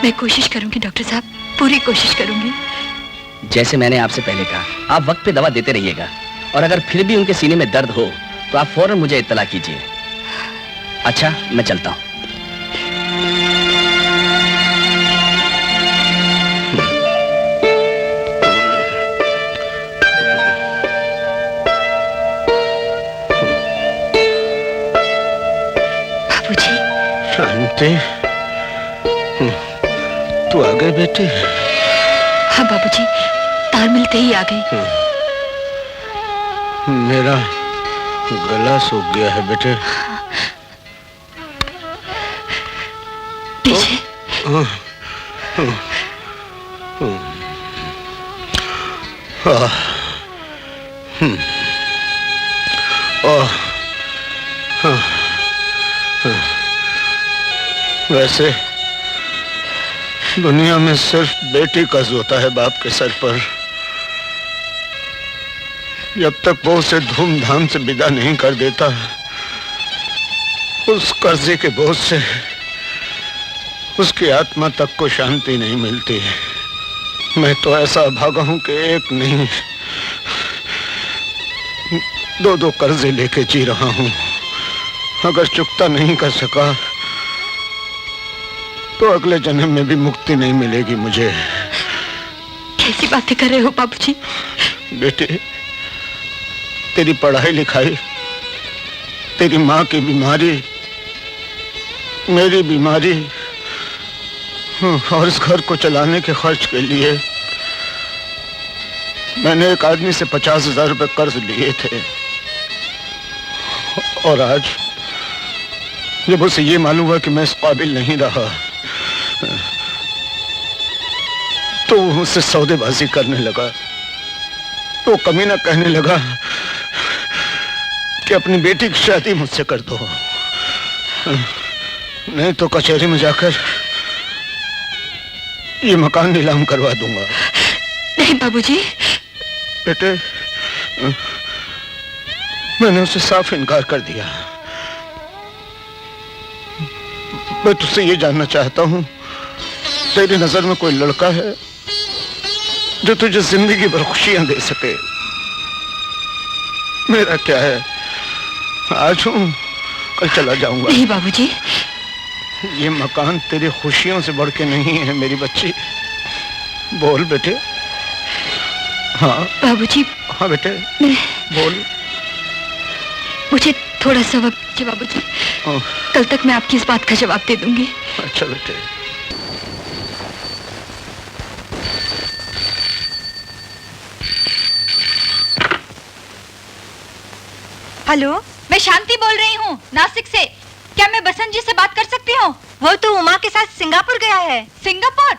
E: मैं कोशिश करूंगी डॉक्टर साहब, पूरी कोशिश करूंगी।
D: जैसे मैंने आपसे पहले कहा, आप वक्त पे दवा देते रहिएगा और अगर फिर भी उनके सीने में दर्द हो तो आप फौरन मुझे इत्तला कीजिए। अच्छा, मैं चलता हूं।
G: शांति, तू आ गई बेटी?
E: हाँ बाबूजी, तार मिलते ही आ गई।
G: मेरा गला सूख गया है बेटे।
E: पीछे।
N: वैसे दुनिया में सिर्फ बेटी कर्ज होता है बाप के सर पर। जब तक वो उसे धूमधाम से विदा नहीं कर देता, उस कर्जे के बोझ से उसकी आत्मा तक को शांति नहीं मिलती। मैं तो ऐसा भागा हूं कि एक नहीं, दो कर्जे लेके जी रहा हूं। अगर चुकता नहीं कर सका तो अगले जन्म में भी मुक्ति नहीं मिलेगी मुझे।
M: कैसी बातें कर रहे हो बाबूजी?
N: बेटे, तेरी पढ़ाई लिखाई, तेरी माँ की बीमारी, मेरी बीमारी और इस घर को चलाने के खर्च के लिए मैंने एक आदमी से 50,000 रुपए कर्ज लिए थे। और आज जब उसे ये मालूम हुआ कि मैं इस काबिल नहीं रहा, तो वो मुझसे सौदेबाजी करने लगा। तो कमीना कहने लगा कि अपनी बेटी की शादी मुझसे कर दो, नहीं तो कचहरी में जाकर ये मकान नीलाम करवा दूंगा।
M: नहीं बाबूजी।
N: बेटे, मैंने उसे साफ इनकार कर दिया। मैं तुझसे ये जानना चाहता हूं, तेरी नजर में कोई लड़का है जो तुझे जिंदगी भर खुशियां दे सके? मेरा क्या है, आज हूं कल चला जाऊंगा।
M: नहीं बाबूजी।
N: ये मकान तेरी खुशियों से बढ़ के नहीं है मेरी बच्ची। बोल बेटे। हाँ
M: बाबूजी।
N: हाँ बेटे बोल।
M: मुझे थोड़ा सा वक्त दीजिए बाबूजी, कल तक मैं आपकी इस बात का जवाब दे दूंगी।
N: अच्छा बेटे।
E: हेलो, मैं शांति बोल रही हूँ नासिक से। क्या मैं बसंत जी से बात कर सकती हूँ? वो तो उमा के साथ सिंगापुर गया है। सिंगापुर?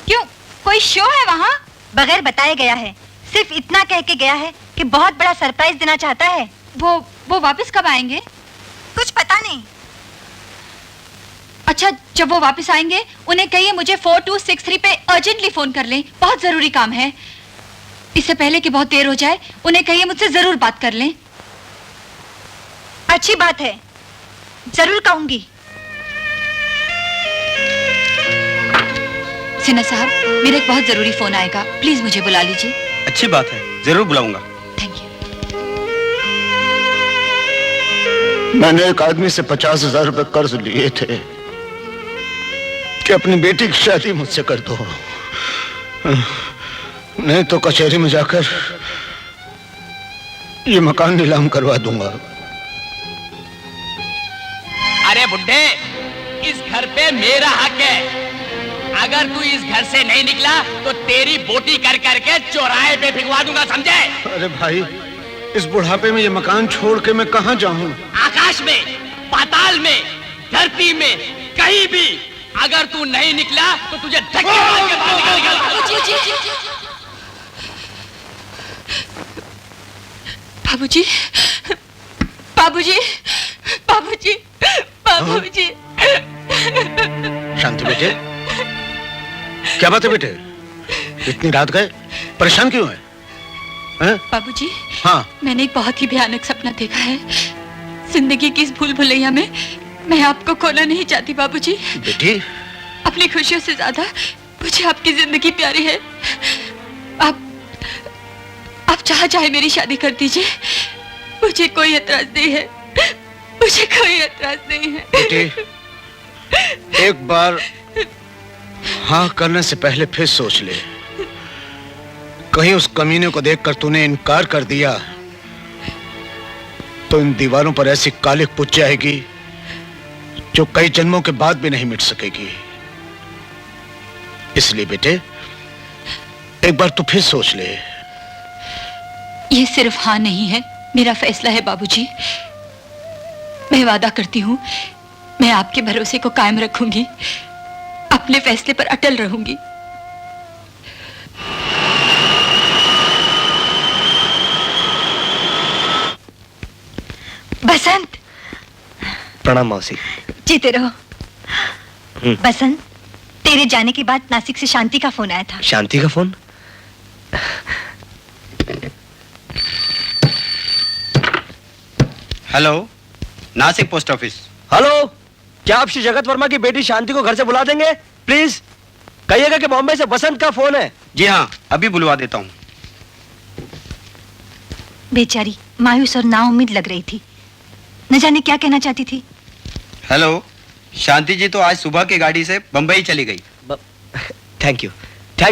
E: क्यों, कोई शो है वहाँ? बगैर बताए गया है, सिर्फ इतना कह के गया है कि बहुत बड़ा सरप्राइज देना चाहता है। वो वापस कब आएंगे? कुछ पता नहीं। अच्छा, जब वो वापस आएंगे उन्हें कहिए मुझे 4263 पे अर्जेंटली फोन कर लें, बहुत जरूरी काम है। इससे पहले कि बहुत देर हो जाए उन्हें कहिए मुझसे जरूर बात कर लें। अच्छी बात है, जरूर कहूंगी। सिन्हा साहब, मेरा एक बहुत जरूरी फोन आएगा, प्लीज मुझे बुला लीजिए।
K: अच्छी बात है, जरूर बुलाऊंगा।
E: Thank you.
N: मैंने एक आदमी से 50,000 रुपए कर्ज लिए थे कि अपनी बेटी की शादी मुझसे कर दो, नहीं तो कचहरी में जाकर ये मकान नीलाम करवा दूंगा।
H: अरे बुड्ढे, इस घर पे मेरा हक है। अगर तू इस घर से नहीं निकला तो तेरी बोटी कर करके चौराहे पे भिगवा दूंगा, समझे?
N: अरे भाई, इस बुढ़ापे में ये मकान छोड़ के मैं कहां जाऊं?
H: आकाश में, पाताल में, धरती में, कहीं भी अगर तू नहीं निकला तो तुझे धक्के मार के बाहर निकाल।
M: बाबूजी, बाबूजी, बाबूजी, बाबूजी।
N: शांति बेटे, क्या बात है बेटे? इतनी रात गए, परेशान क्यों है?
M: बाबूजी,
N: हाँ।
M: मैंने एक बहुत ही भयानक सपना देखा है। जिंदगी की इस भूल भुलैया में मैं आपको खोना नहीं चाहती बाबूजी।
N: बेटी,
M: अपनी खुशियों से ज्यादा मुझे आपकी जिंदगी प्यारी है। आप चाहे मेरी शादी कर दीजिए, मुझे कोई एतराज नहीं है, मुझे कोई एतराज नहीं है।
N: बेटी, एक बार हाँ करने से पहले फिर सोच ले। कहीं उस कमीने को देखकर तूने इनकार कर दिया तो इन दीवारों पर ऐसी कालिख पुच जाएगी जो कई जन्मों के बाद भी नहीं मिट सकेगी। इसलिए बेटे, एक बार तू फिर सोच ले।
M: ये सिर्फ हाँ नहीं है, मेरा फैसला है बाबूजी। मैं वादा करती हूँ, मैं आपके भरोसे को कायम रखूंगी, अपने फैसले पर अटल रहूंगी।
D: प्रणाम मौसी।
E: जीते रहो। बसंत, तेरे जाने के बाद नासिक से शांति का फोन आया था।
D: शांति का phone?
K: Hello, Nashik post office.
D: Hello, क्या आप श्री जगत वर्मा की बेटी शांति को घर से बुला देंगे प्लीज? कहिएगा कि बॉम्बे से बसंत का फोन है।
K: जी हाँ, अभी बुलवा देता हूँ।
E: बेचारी मायूस और नाउम्मीद लग रही थी, न जाने क्या कहना चाहती थी।
K: हेलो, शांति जी तो आज सुबह की गाड़ी से बंबई चली गई।
D: Thank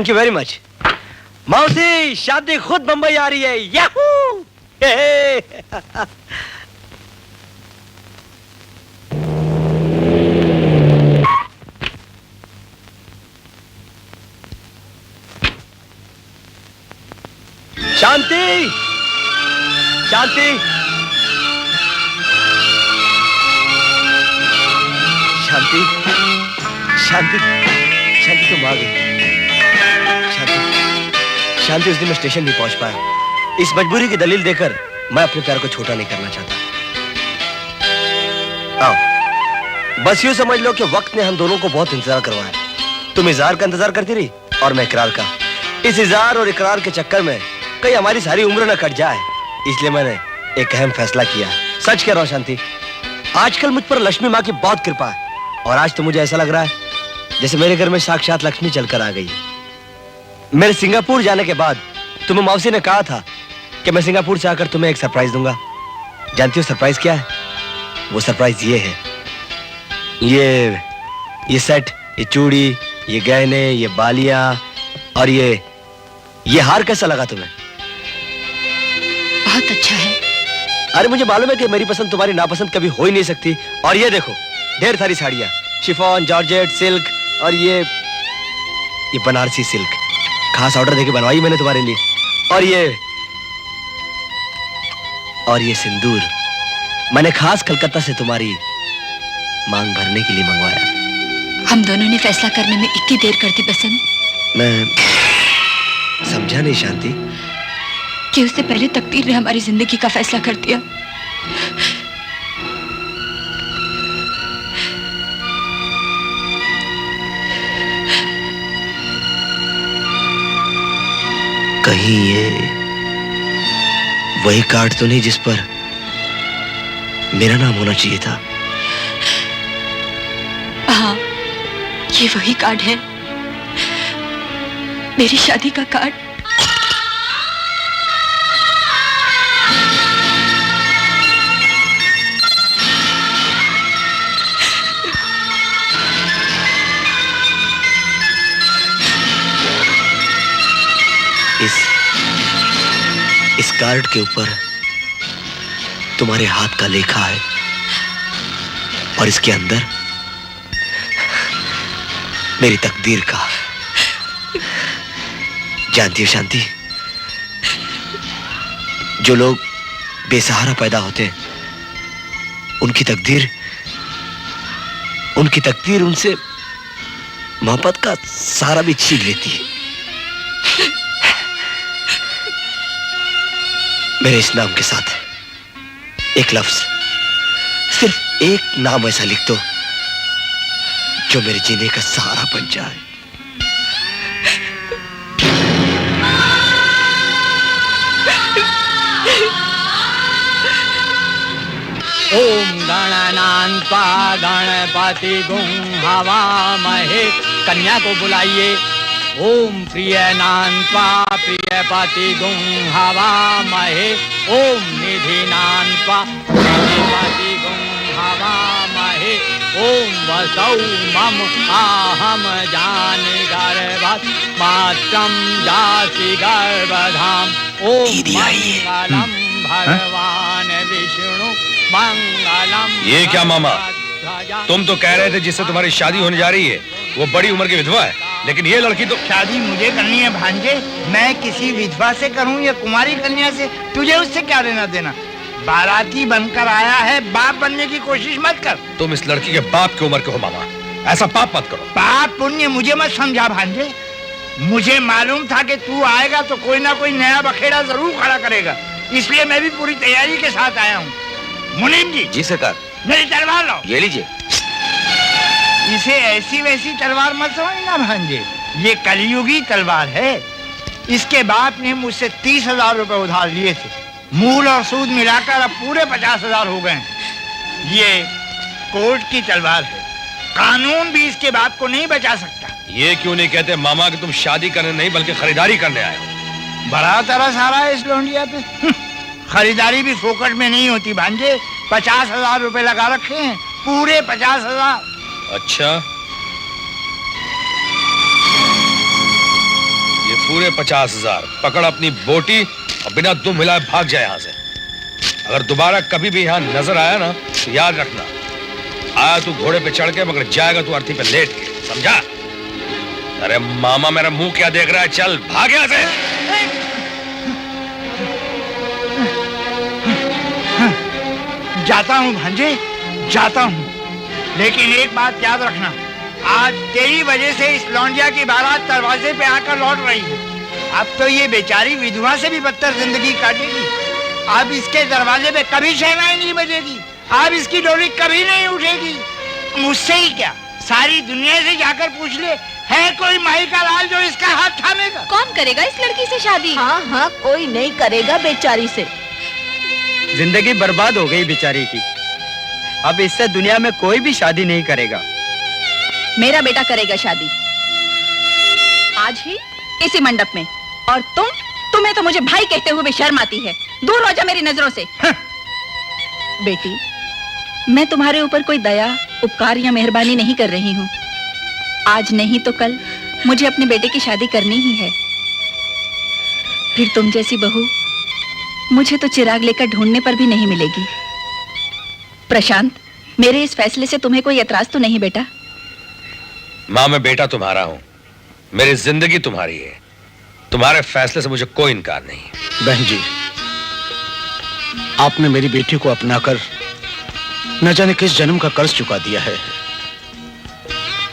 D: you very much. मौसी, शांति खुद बंबई आ रही है। याहू! शांति, शांति, शांति, शांति, शांति तुम आ गई। शांति, उस दिन मैं स्टेशन नहीं पहुंच पाया। इस मजबूरी की दलील देकर मैं अपने प्यार को छोटा नहीं करना चाहता। आओ, बस यूं समझ लो कि वक्त ने हम दोनों को बहुत इंतजार करवाया। तुम इजहार का इंतजार करती रही और मैं इकरार का। इस इजहार और इकरार के चक्कर में कहीं हमारी सारी उम्र न कट जाए, इसलिए मैंने एक अहम फैसला किया। सच कह रहा हूं शांति, आजकल मुझ पर लक्ष्मी माँ की बहुत कृपा है और आज तो मुझे ऐसा लग रहा है जैसे मेरे घर में साक्षात लक्ष्मी चलकर आ गई है। मेरे सिंगापुर जाने के बाद तुम्हें मौसी ने कहा था कि मैं सिंगापुर से आकर तुम्हें एक सरप्राइज दूंगा। जानती हो सरप्राइज क्या है? वो सरप्राइज ये है, ये सेट, ये चूड़ी, ये गहने, ये बालियां और ये हार कैसा लगा तुम्हें?
M: बहुत अच्छा है।
D: अरे मुझे मालूम है कि मेरी पसंद तुम्हारी नापसंद कभी हो ही नहीं सकती। और ये देखो, ढेर सारी साड़ियां, शिफॉन, जॉर्जेट, सिल्क और ये बनारसी सिल्क, खास ऑर्डर देके बनवाई मैंने तुम्हारे लिए। और ये सिंदूर मैंने खास कलकत्ता से तुम्हारी मांग भरने के लिए मंगवाया।
M: हम दोनों ने फैसला करने में इतनी देर कर दी बसंत।
D: मैं समझा नहीं शांति।
M: कि उससे पहले तकदीर ने हमारी जिंदगी का फैसला कर दिया।
D: कहीं ये वही कार्ड तो नहीं जिस पर मेरा नाम होना चाहिए था?
M: हाँ, ये वही कार्ड है, मेरी शादी का कार्ड।
D: इस कार्ड के ऊपर तुम्हारे हाथ का लेखा है और इसके अंदर मेरी तकदीर का। जानती हो शांति, जो लोग बेसहारा पैदा होते हैं उनकी तकदीर उनसे मोहब्बत का सहारा भी छीन लेती है। मेरे इस नाम के साथ एक लफ्ज, सिर्फ एक नाम ऐसा लिख दो जो मेरे जीने का सहारा बन जाए।
H: ओम गणनान्त्वा गणपति गुं हवामहे। कन्या को बुलाइए। ओम प्रियनान्त्वा प्रियपति गुं हवामहे। ओम निधिनान्त्वा निधिपति गुं हवामहे। ओम वसौ मम आहम जानि गर्भात् मात्रं जासि गर्भधाम। ओम मंगलम भगवान विष्णु मंगलम।
C: ये क्या मामा, तुम तो कह रहे थे जिससे तुम्हारी शादी होने जा रही है वो बड़ी उम्र की विधवा है, लेकिन ये लड़की तो।
I: शादी मुझे करनी है भांजे, मैं किसी विधवा से करूं या कुमारी कन्या से, तुझे उससे क्या लेना देना। बाराती बनकर आया है, बाप बनने की कोशिश मत कर।
C: तुम इस लड़की के बाप की उम्र के हो मामा, ऐसा पाप मत करो।
I: पाप पुण्य मुझे मत समझा भांजे, मुझे मालूम था कि तू आएगा तो कोई ना कोई नया बखेड़ा जरूर खड़ा करेगा, इसलिए मैं भी पूरी तैयारी के साथ आया हूँ। मुनीम जी।
A: जी सरकार।
I: मेरी तलवार लाओ।
A: ये लीजिए।
I: इसे ऐसी वैसी तलवार मत समझना भांजे, ये कलयुगी तलवार है। इसके बाप ने मुझसे 30,000 रुपए उधार लिए थे, मूल और सूद मिलाकर अब पूरे 50,000 हो गए हैं। ये कोर्ट की तलवार है, कानून भी इसके बाप को नहीं बचा सकता।
C: ये क्यों नहीं कहते मामा कि तुम शादी करने नहीं बल्कि खरीदारी करने आए हो?
I: बड़ा तरस आ रहा है इस लौंडिया पे। खरीदारी भी फोकट में नहीं होती भांजे, 50,000 रुपए लगा रखे हैं, पूरे 50,000।
C: अच्छा, ये पूरे 50,000 पकड़ अपनी बोटी और बिना दुम हिलाए भाग जाए यहाँ से। अगर दोबारा कभी भी यहाँ नजर आया ना तो याद रखना, आया तू घोड़े पे चढ़ के मगर जाएगा तू अर्थी पे लेट के, समझा? अरे मामा मेरा मुंह क्या देख रहा है, चल भाग यहाँ से।
I: जाता हूँ भांजे, जाता हूँ, लेकिन एक बात याद रखना, आज तेरी वजह से इस लौंडिया की बारात दरवाजे पे आकर लौट रही है। अब तो ये बेचारी विधवा से भी बदतर जिंदगी काटेगी। अब इसके दरवाजे पे कभी शहनाई नहीं बजेगी, अब इसकी डोली कभी नहीं उठेगी। मुझसे ही क्या, सारी दुनिया से जाकर पूछ ले, है कोई माई का लाल जो इसका हाथ थामेगा?
J: कौन करेगा इस लड़की से शादी? हाँ हाँ, कोई नहीं करेगा बेचारी से।
K: जिंदगी बर्बाद हो गई बेचारी की, अब इससे दुनिया में कोई भी शादी नहीं करेगा।
J: मेरा बेटा करेगा शादी, आज ही इसी मंडप में। और तुम्हें तो मुझे भाई कहते हुए भी शर्म आती है। दूर हो जा मेरी नजरों से। बेटी, मैं तुम्हारे ऊपर कोई दया, उपकार या मेहरबानी नहीं कर रही हूँ। आज नहीं तो कल मुझे अपने बेटे की शादी करनी ही है। फिर तुम जैसी बहू मुझे तो चिराग लेकर ढूंढने पर भी नहीं मिलेगी। प्रशांत, मेरे इस फैसले से तुम्हें कोई एतराज तो नहीं बेटा?
C: माँ, मैं बेटा तुम्हारा हूं, मेरी जिंदगी तुम्हारी है, तुम्हारे फैसले से मुझे कोई इनकार नहीं।
N: बहन जी, आपने मेरी बेटी को अपनाकर न जाने किस जन्म का कर्ज चुका दिया है।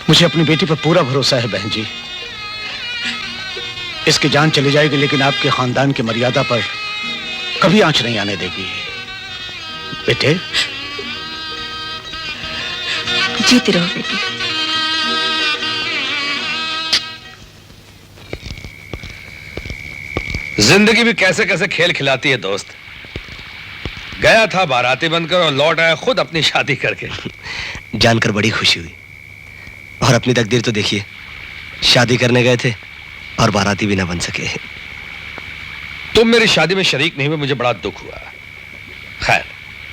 N: मुझे अपनी बेटी पर पूरा भरोसा है बहन जी। इसकी जान चली जाएगी लेकिन आपके खानदान की मर्यादा पर कभी आंच नहीं आने देगी। बेटे,
J: जीती रहो बेटी।
C: जिंदगी भी कैसे कैसे खेल खिलाती है दोस्त। गया था बाराती बनकर और लौट आया खुद अपनी शादी करके।
D: जानकर बड़ी खुशी हुई। और अपनी तकदीर तो देखिए, शादी करने गए थे और बाराती भी ना बन सके।
C: तुम मेरी शादी में शरीक नहीं हुए, मुझे बड़ा दुख हुआ। खैर,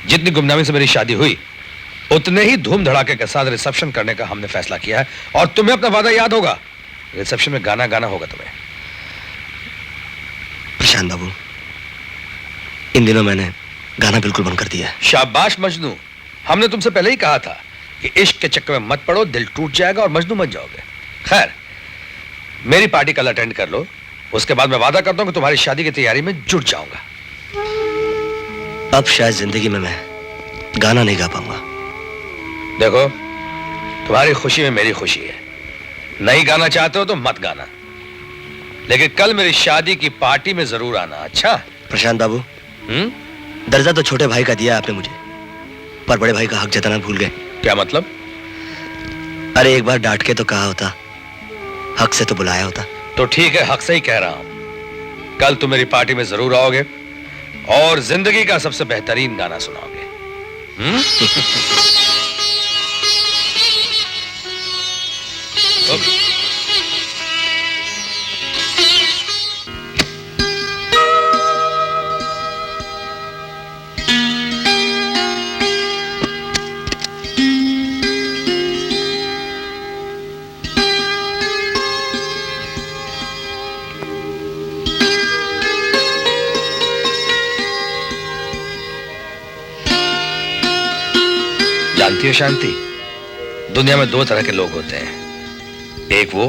C: जितनी गुमनामी से मेरी शादी हुई उतने ही धूम धड़ाके के साथ रिसेप्शन करने का हमने फैसला किया है। और तुम्हें अपना वादा याद होगा, रिसेप्शन में गाना गाना होगा तुम्हें।
D: प्रशांत बाबू, इन दिनों मैंने गाना बिल्कुल बंद कर दिया है।
C: शाबाश मजनू, हमने तुमसे पहले ही कहा था कि इश्क के चक्कर में मत पड़ो, दिल टूट जाएगा और मजनू बन जाओगे। खैर, मेरी पार्टी कल अटेंड कर लो, उसके बाद मैं वादा करता हूं कि तुम्हारी शादी की तैयारी में जुट जाऊंगा।
D: अब शायद जिंदगी में मैं गाना नहीं गा पाऊंगा।
C: देखो, तुम्हारी खुशी में मेरी खुशी है। नहीं गाना चाहते हो तो मत गाना, लेकिन कल मेरी शादी की पार्टी में जरूर आना। अच्छा
D: प्रशांत बाबू, दर्जा तो छोटे भाई का दिया आपने मुझे, पर बड़े भाई का हक जताना भूल गए।
C: क्या मतलब?
D: अरे एक बार डांट के तो कहा होता, हक से तो बुलाया होता।
C: तो ठीक है, हक से ही कह रहा हूं। कल तुम मेरी पार्टी में जरूर आओगे और जिंदगी का सबसे बेहतरीन गाना सुनाओगे। ओके। जानती हो शांति, दुनिया में दो तरह के लोग होते हैं। एक वो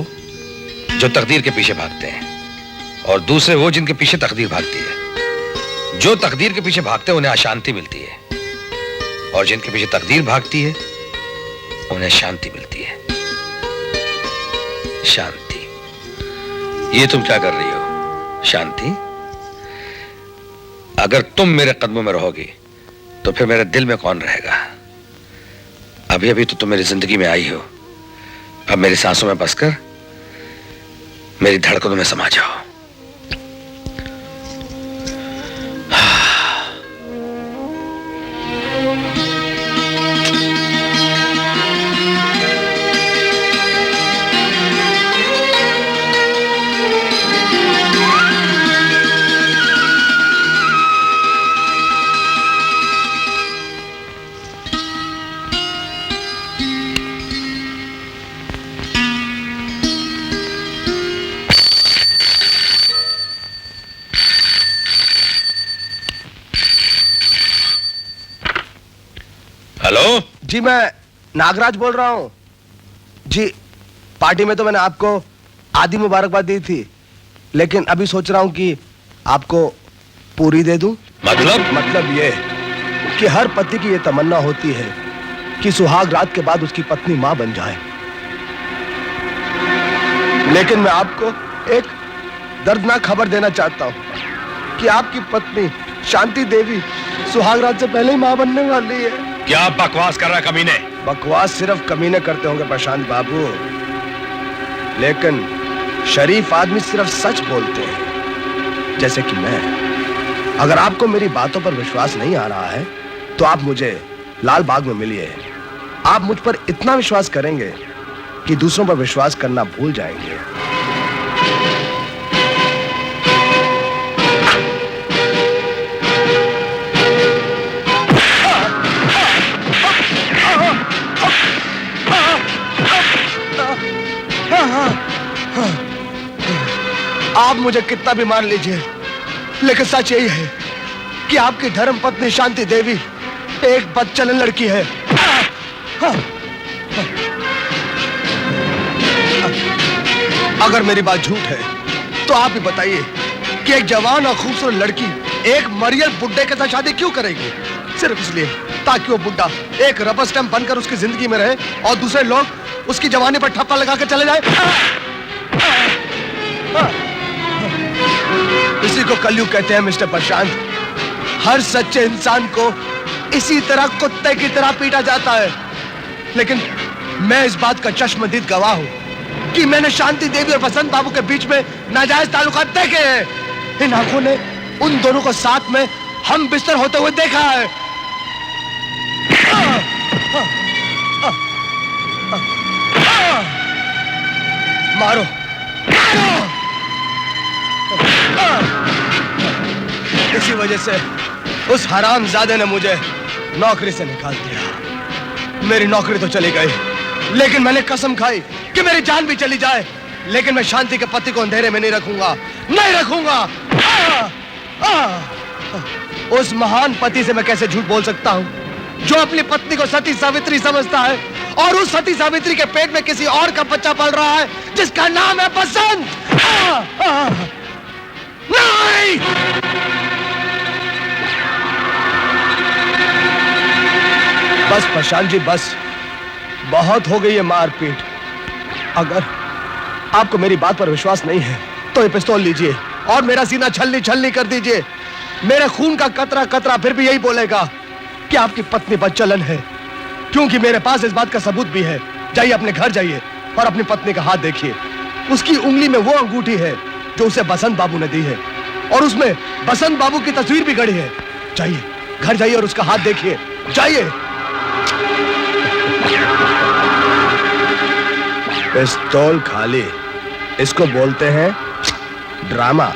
C: जो तकदीर के पीछे भागते हैं और दूसरे वो जिनके पीछे तकदीर भागती है। जो तकदीर के पीछे भागते हैं उन्हें अशांति मिलती है और जिनके पीछे तकदीर भागती है उन्हें शांति मिलती है। शांति, ये तुम क्या कर रही हो शांति? अगर तुम मेरे कदमों में रहोगी तो फिर मेरे दिल में कौन रहेगा? अभी अभी तो तुम मेरी जिंदगी में आई हो, अब मेरी सांसों में बसकर मेरी धड़कनों में समा जाओ। हेलो
G: जी, मैं नागराज बोल रहा हूँ। जी, पार्टी में तो मैंने आपको आधी मुबारकबाद दी थी, लेकिन अभी सोच रहा हूँ कि आपको पूरी दे दूं। मतलब ये कि हर पति की ये तमन्ना होती है कि सुहाग रात के बाद उसकी पत्नी मां बन जाए, लेकिन मैं आपको एक दर्दनाक खबर देना चाहता हूँ कि आपकी पत्नी शांति देवी सुहाग रात से पहले ही मां बनने वाली है।
C: क्या बकवास कर रहा है कमीने?
G: बकवास सिर्फ कमीने करते होंगे प्रशांत बाबू, लेकिन शरीफ आदमी सिर्फ सच बोलते हैं, जैसे कि मैं। अगर आपको मेरी बातों पर विश्वास नहीं आ रहा है तो आप मुझे लाल बाग में मिलिए। आप मुझ पर इतना विश्वास करेंगे कि दूसरों पर विश्वास करना भूल जाएंगे। आप मुझे कितना भी मान लीजिए, लेकिन सच यही है कि आपकी धर्म पत्नी शांति देवी एक बदचलन लड़की है। अगर मेरी बात झूठ है तो आप ही बताइए कि एक जवान और खूबसूरत लड़की एक मरियल बुड्ढे के साथ शादी क्यों करेगी? सिर्फ इसलिए ताकि वो बुड्ढा एक रबर स्टैंप बनकर उसकी जिंदगी में रहे और दूसरे लोग उसकी जवानी पर ठप्पा लगाकर चले जाए। इसी को कलयुग कहते हैं मिस्टर प्रशांत। हर सच्चे इंसान को इसी तरह कुत्ते की तरह पीटा जाता है, लेकिन मैं इस बात का चश्मदीद गवाह हूं कि मैंने शांति देवी और बसंत बाबू के बीच में नाजायज ताल्लुकात देखे हैं। इन आंखों ने उन दोनों को साथ में हम बिस्तर होते हुए देखा है। मारो, मारो। इसी वजह से उस हरामजादे ने मुझे नौकरी से निकाल दिया। मेरी नौकरी तो चली गई, लेकिन मैंने कसम खाई कि मेरी जान भी चली जाए, लेकिन मैं शांति के पति को अंधेरे में नहीं रखूंगा, नहीं रखूंगा। उस महान पति से मैं कैसे झूठ बोल सकता हूं जो अपनी पत्नी को सती सावित्री समझता है और उस सती सावित्री के पेट में किसी और का बच्चा पल रहा है जिसका नाम है बसंत। नहीं! बस प्रशांत जी, बस बहुत हो गई है मारपीट। अगर आपको मेरी बात पर विश्वास नहीं है तो ये पिस्तौल लीजिए और मेरा सीना छलनी छलनी कर दीजिए। मेरे खून का कतरा कतरा फिर भी यही बोलेगा कि आपकी पत्नी बदचलन है, क्योंकि मेरे पास इस बात का सबूत भी है। जाइए, अपने घर जाइए और अपनी पत्नी का हाथ देखिए। उसकी उंगली में वो अंगूठी है जो उसे बसंत बाबू ने दी है और उसमें बसंत बाबू की तस्वीर भी गड़ी है। जाइए, घर जाइए और उसका हाथ देखिए। जाइए। पिस्तौल खाली, इसको बोलते हैं ड्रामा।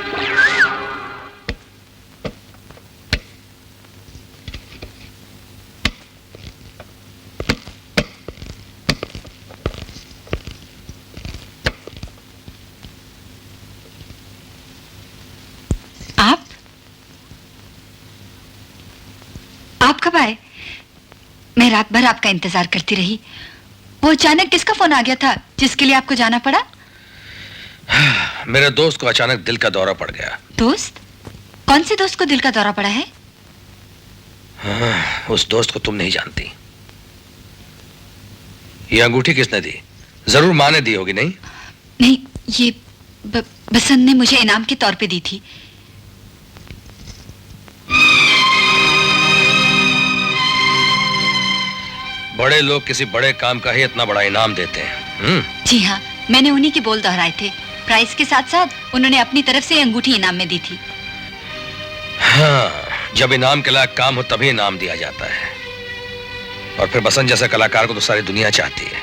E: आप कब आए? मैं रात भर आपका इंतजार करती रही। वो अचानक किसका फोन आ गया था जिसके लिए आपको जाना पड़ा?
C: मेरे दोस्त को अचानक दिल का दौरा पड़ गया।
E: दोस्त? कौन से दोस्त को दिल का दौरा पड़ा है?
C: उस दोस्त को तुम नहीं जानती। ये अंगूठी किसने दी? जरूर मां ने दी होगी। नहीं
E: नहीं, ये बसंत ने मुझे इनाम के तौर पे दी थी।
C: बड़े लोग किसी बड़े काम का ही इतना बड़ा इनाम देते हैं।
M: जी हाँ, मैंने उन्हीं के बोल दोहराए थे। प्राइस के साथ साथ उन्होंने अपनी तरफ से अंगूठी इनाम में दी थी।
C: हाँ, जब इनाम के लायक काम हो तभी इनाम दिया जाता है। और फिर बसंत जैसा कलाकार को तो सारी दुनिया चाहती है,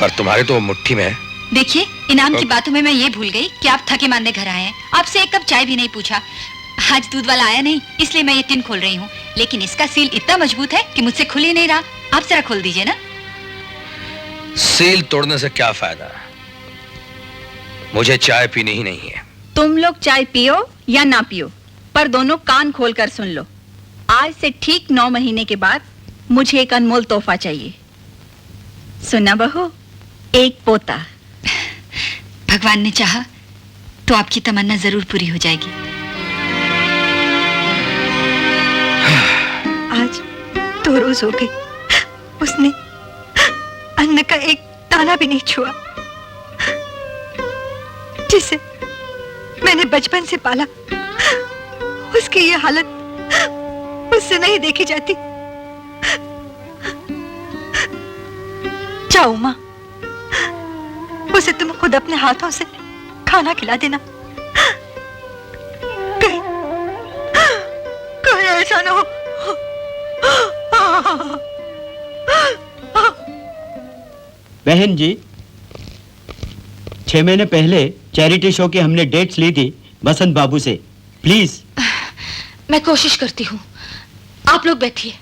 C: पर तुम्हारे तो मुट्ठी में है।
M: देखिए, इनाम की बातों में मैं ये भूल गई कि आप थके मांदे घर आए हैं। आपसे एक कप चाय भी नहीं पूछा। आज दूध वाला आया नहीं, इसलिए मैं ये टिन खोल रही हूँ। लेकिन इसका सील इतना मजबूत है कि मुझसे खुल ही नहीं रहा। आप जरा खोल दीजिए ना।
C: सील तोड़ने से क्या फायदा? मुझे चाय पीनी ही नहीं है।
J: तुम लोग चाय पियो या ना पियो, पर दोनों कान खोलकर सुन लो। आज से ठीक 9 महीने के बाद मुझे एक अनमोल तोहफा चाहिए। सुना बहू, एक पोता।
M: भगवान ने चाहा तो आपकी तमन्ना जरूर पूरी हो जाएगी।
E: आज 2 रोज हो गए, उसने अन्न का एक दाना भी नहीं छुआ, जिसे मैंने बचपन से पाला। उसकी ये हालत उससे नहीं देखी जाती। जाओ माँ, उसे तुम खुद अपने हाथों से खाना खिला देना। कहीं ऐसा ना हो।
K: बहन जी, 6 महीने पहले चैरिटी शो की हमने डेट्स ली थी बसंत बाबू से। प्लीज।
M: मैं कोशिश करती हूँ, आप लोग बैठिए।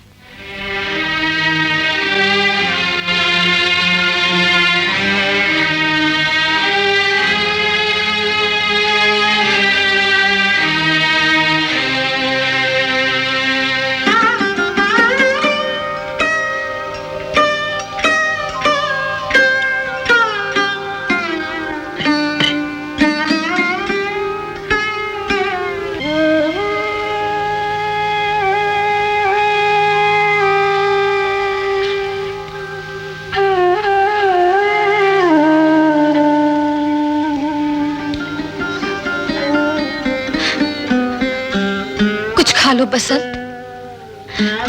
M: खा लो बसंत,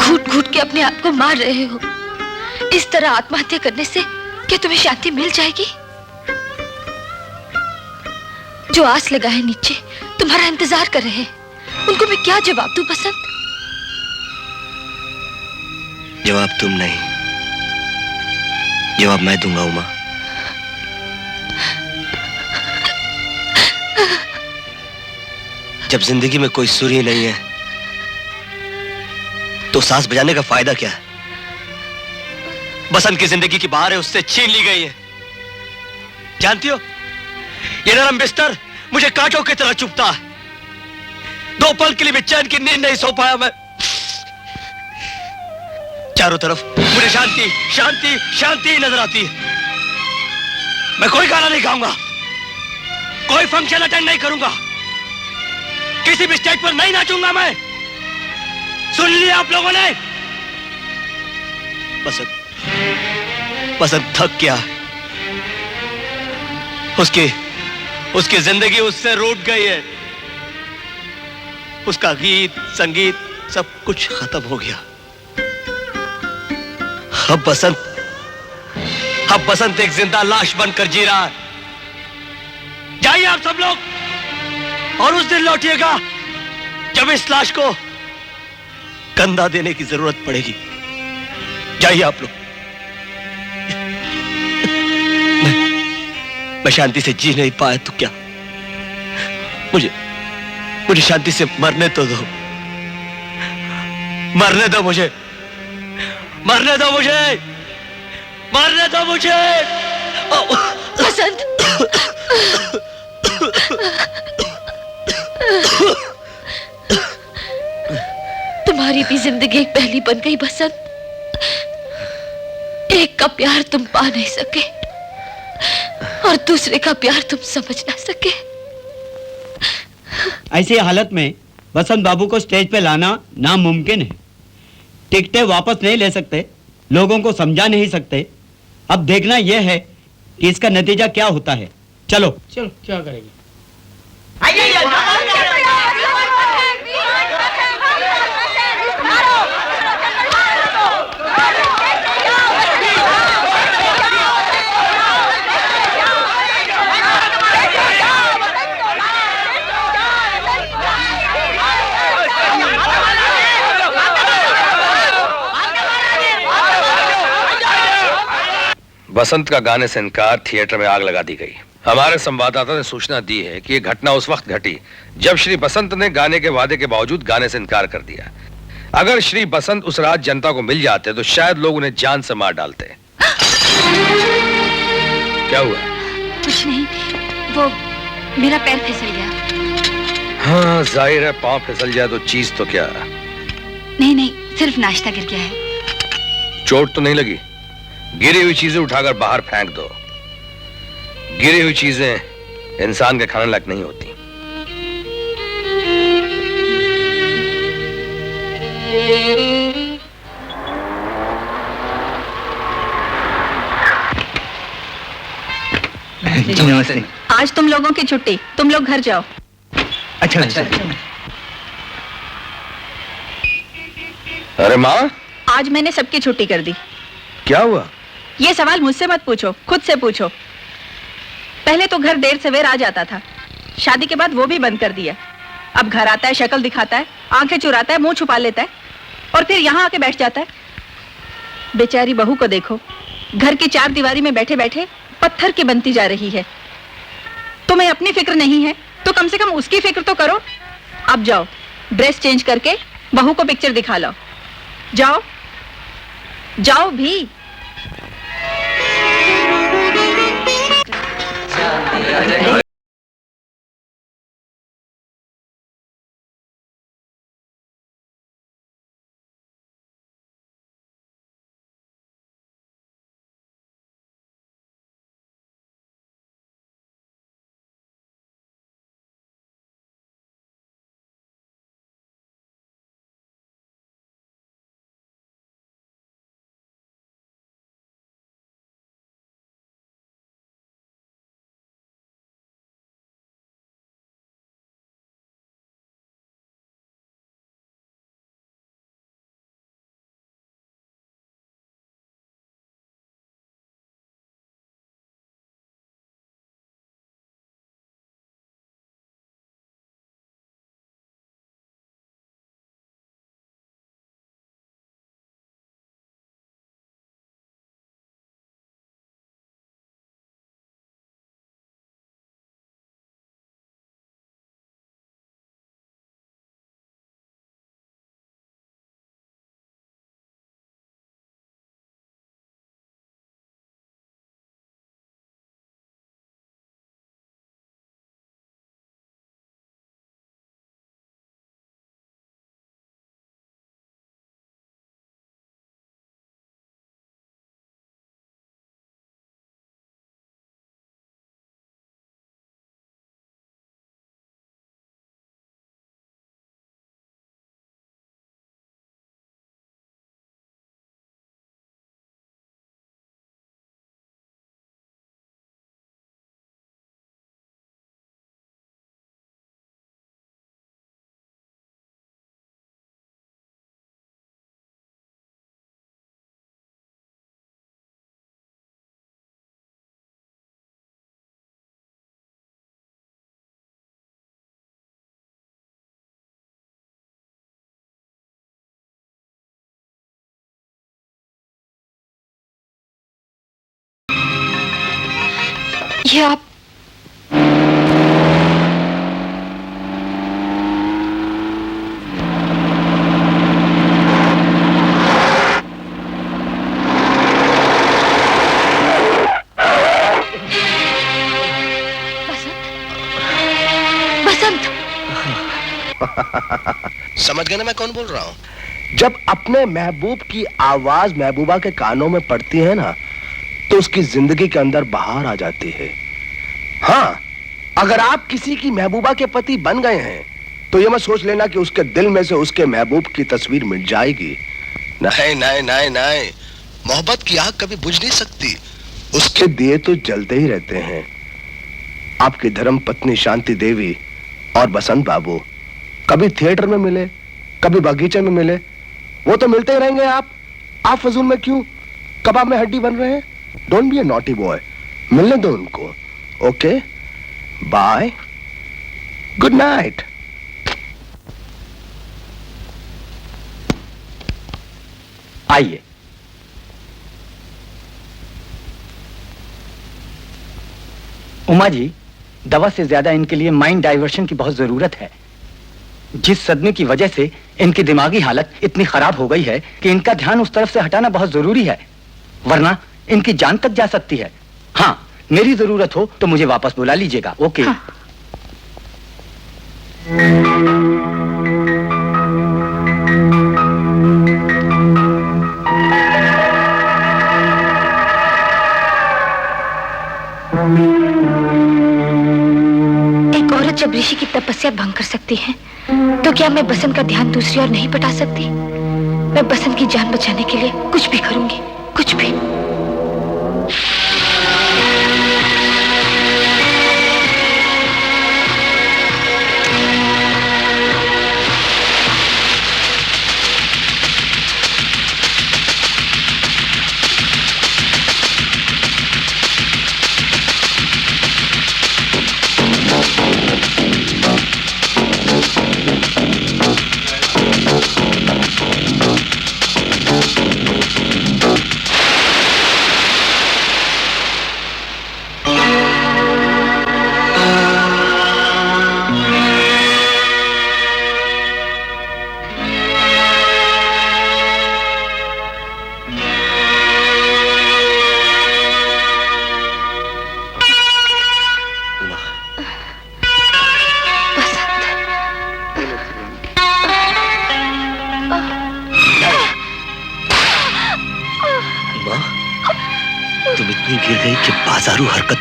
M: घूट घूट के अपने आप को मार रहे हो। इस तरह आत्महत्या करने से क्या तुम्हें शांति मिल जाएगी? जो आस लगाए नीचे तुम्हारा इंतजार कर रहे हैं, उनको मैं क्या जवाब दूं बसंत?
D: जवाब तुम नहीं, जवाब मैं दूंगा उमा। जब जिंदगी में कोई सुर ही नहीं है तो सांस बजाने का फायदा क्या है? बसंत की जिंदगी की बहार है, उससे छीन ली गई है। जानती हो, ये नरम बिस्तर मुझे कांटों की तरह चुभता है। 2 पल के लिए भी चैन की नींद नहीं सो पाया मैं। चारों तरफ मुझे शांति शांति शांति नजर आती है। मैं कोई गाना नहीं गाऊंगा, कोई फंक्शन अटेंड नहीं करूंगा, किसी भी स्टेज पर नहीं नाचूंगा मैं। सुन लिया आप लोगों ने? बसंत थक गया। उसकी जिंदगी उससे रूठ गई है। उसका गीत संगीत सब कुछ खत्म हो गया। अब बसंत एक जिंदा लाश बनकर जी रहा है। जाइए आप सब लोग, और उस दिन लौटिएगा जब इस लाश को कंधा देने की जरूरत पड़ेगी। जाइए आप लोग। मैं शांति से जी नहीं पाया तो क्या, मुझे शांति से मरने तो दो। मरने दो मुझे, मरने दो मुझे, मरने दो मुझे।
M: बसंत, तुम्हारी भी जिंदगी एक पहली बन गई बसंत। एक का प्यार तुम पा नहीं सके और दूसरे का प्यार तुम समझ ना सके।
K: ऐसी हालत में बसंत बाबू को स्टेज पे लाना नामुमकिन है। टिकटें वापस नहीं ले सकते, लोगों को समझा नहीं सकते। अब देखना यह है कि इसका नतीजा क्या होता है। चलो
H: चलो, क्या करेंगे?
C: बसंत का गाने से इनकार, थिएटर में आग लगा दी गई। हमारे संवाददाता ने सूचना दी है कि यह घटना उस वक्त घटी जब श्री बसंत ने गाने के वादे के बावजूद गाने से इनकार कर दिया। अगर श्री बसंत उस रात जनता को मिल जाते तो शायद लोग उन्हें जान से मार डालते। क्या हुआ?
E: कुछ नहीं, वो मेरा पैर फिसल गया।
C: हाँ, जाहिर है, पांव फिसल जाए तो चीज तो क्या।
E: नहीं नहीं, सिर्फ नाश्ता गिर गया है।
C: चोट तो नहीं लगी? गिरी हुई चीजें उठाकर बाहर फेंक दो। गिरी हुई चीजें इंसान के खाने लायक नहीं होती।
J: नमस्ते। आज तुम लोगों की छुट्टी, तुम लोग घर जाओ।
N: अच्छा।
C: अरे माँ,
J: आज मैंने सबकी छुट्टी कर दी।
C: क्या हुआ?
J: ये सवाल मुझसे मत पूछो, खुद से पूछो। पहले तो घर देर सवेर आ जाता था, शादी के बाद वो भी बंद कर दिया। अब घर आता है, शक्ल दिखाता है, आंखें चुराता है, मुंह छुपा लेता है और फिर यहाँ आके बैठ जाता है। बेचारी बहू को देखो, घर की चार दीवारी में बैठे बैठे पत्थर की बनती जा रही है। तुम्हें अपनी फिक्र नहीं है तो कम से कम उसकी फिक्र तो करो। अब जाओ, ड्रेस चेंज करके बहू को पिक्चर दिखा लो। जाओ जाओ भी।
E: ये आप
G: समझ गए ना मैं कौन बोल रहा हूँ? जब अपने महबूब की आवाज महबूबा के कानों में पड़ती है ना, तो उसकी जिंदगी के अंदर बहार आ जाती है। हाँ, अगर आप किसी की महबूबा के पति बन गए हैं तो ये मत सोच लेना कि उसके दिल में से उसके महबूब की तस्वीर मिट जाएगी। नहीं नहीं नहीं नहीं, मोहब्बत की आग कभी बुझ नहीं सकती, उसके दिए तो जलते ही रहते हैं। आपकी धर्म पत्नी शांति देवी और बसंत बाबू कभी थिएटर में मिले, कभी बगीचे में मिले, वो तो मिलते ही रहेंगे। आप फजूल में क्यों कबाब में हड्डी बन रहे हैं? Don't be a naughty boy, मिलने दो उनको। Okay, bye, good night.
K: आइए।
O: उमा जी, दवा से ज्यादा इनके लिए माइंड डाइवर्शन की बहुत जरूरत है। जिस सदमे की वजह से इनकी दिमागी हालत इतनी खराब हो गई है कि इनका ध्यान उस तरफ से हटाना बहुत जरूरी है, वरना इनकी जान तक जा सकती है। हाँ, मेरी जरूरत हो तो मुझे वापस बुला लीजिएगा। ओके। हाँ।
E: एक औरत जब ऋषि की तपस्या भंग कर सकती है, तो क्या मैं बसंत का ध्यान दूसरी ओर नहीं पटा सकती? मैं बसंत की जान बचाने के लिए कुछ भी करूंगी, कुछ भी।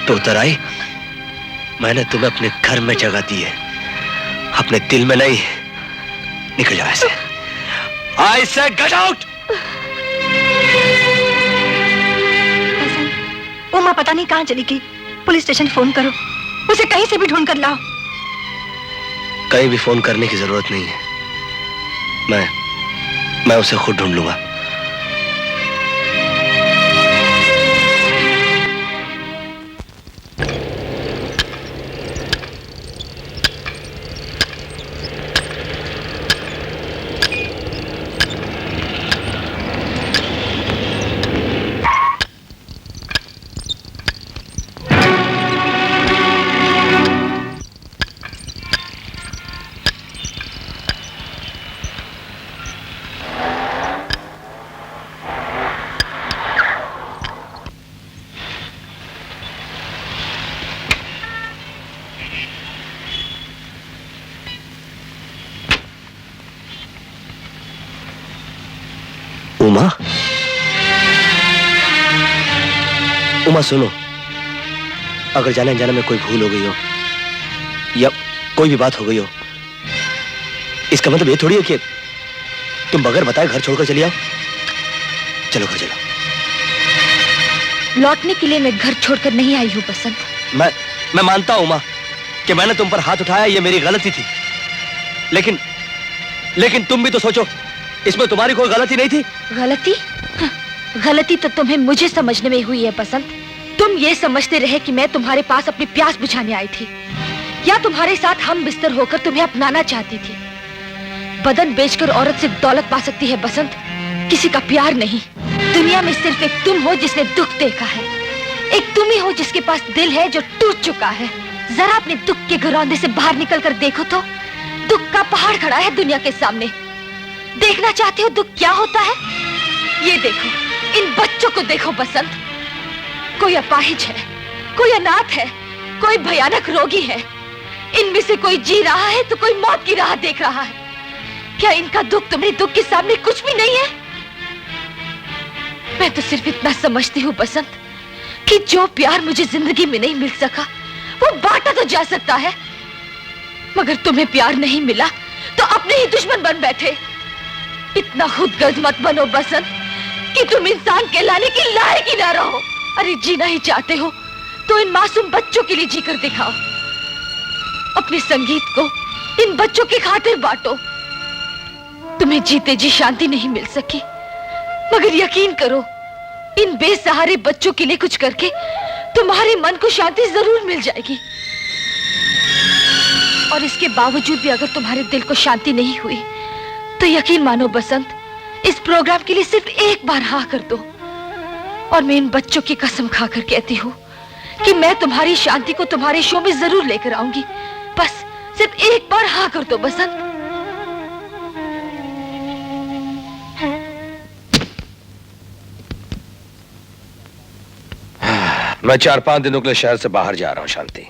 D: तो उतर आई। मैंने तुम्हें अपने घर में जगह दी है, अपने दिल में नहीं। निकल जाओ ऐसे। I say get out!
J: Uma पता नहीं कहां चली गई। पुलिस स्टेशन फोन करो, उसे कहीं से भी ढूंढ कर लाओ।
D: कहीं भी फोन करने की जरूरत नहीं है, मैं उसे खुद ढूंढ लूंगा। उमा सुनो, अगर जाने अनजाने में कोई भूल हो गई हो या कोई भी बात हो गई हो, इसका मतलब ये थोड़ी है कि तुम बगैर बताए घर छोड़कर चली आओ। चलो घर चलो।
E: लौटने के लिए मैं घर छोड़कर नहीं आई हूँ बसंत।
D: मैं मानता हूँ उमा कि मैंने तुम पर हाथ उठाया, ये मेरी गलती थी, लेकिन तुम भी तो सोचो, इसमें तुम्हारी कोई गलती नहीं थी।
E: गलती? गलती तो तुम्हें मुझे समझने में हुई है बसंत। तुम ये समझते रहे कि मैं तुम्हारे पास अपनी प्यास बुझाने आई थी, या तुम्हारे साथ हम बिस्तर होकर तुम्हें अपनाना चाहती थी। बदन बेचकर औरत से दौलत पा सकती है बसंत, किसी का प्यार नहीं। दुनिया में सिर्फ एक तुम हो जिसने दुख देखा है, एक तुम ही हो जिसके पास दिल है जो टूट चुका है। जरा अपने दुख के घरौंदे से बाहर निकल कर देखो तो दुख का पहाड़ खड़ा है दुनिया के सामने। देखना चाहते हो दुख क्या होता है? ये देखो, इन बच्चों को देखो बसंत। कोई अपाहिज है, कोई अनाथ है, कोई भयानक रोगी है। इनमें से कोई जी रहा है तो कोई मौत की राह देख रहा है। क्या इनका दुख तुम्हारे दुख के सामने कुछ भी नहीं है? मैं तो सिर्फ इतना समझती हूँ बसंत कि जो प्यार मुझे जिंदगी में नहीं मिल सका वो बांटा तो जा सकता है, मगर तुम्हें प्यार नहीं मिला तो अपने ही दुश्मन बन बैठे। इतना खुदगर्ज मत बनो बसंत कि तुम इंसान कहलाने की लायक ही ना रहो। अरे जीना ही चाहते हो तो इन मासूम बच्चों के लिए जीकर दिखाओ। अपने संगीत को इन बच्चों की खातिर बांटो। तुम्हें जीते जी शांति नहीं मिल सकी, मगर यकीन करो, इन बेसहारे बच्चों के लिए कुछ करके तुम्हारे मन को शांति जरूर मिल जाएगी। और इसके बावजूद भी अगर तुम्हारे दिल को शांति नहीं हुई तो यकीन मानो बसंत, इस प्रोग्राम के लिए सिर्फ एक बार हाँ कर दो। और मैं इन बच्चों की कसम खाकर कहती हूँ
B: कि मैं तुम्हारी शांति को तुम्हारे शो में जरूर लेकर आऊंगी। बस सिर्फ एक बार हाँ कर दो बसंत।
G: मैं 4-5 दिनों के लिए शहर से बाहर जा रहा हूं शांति।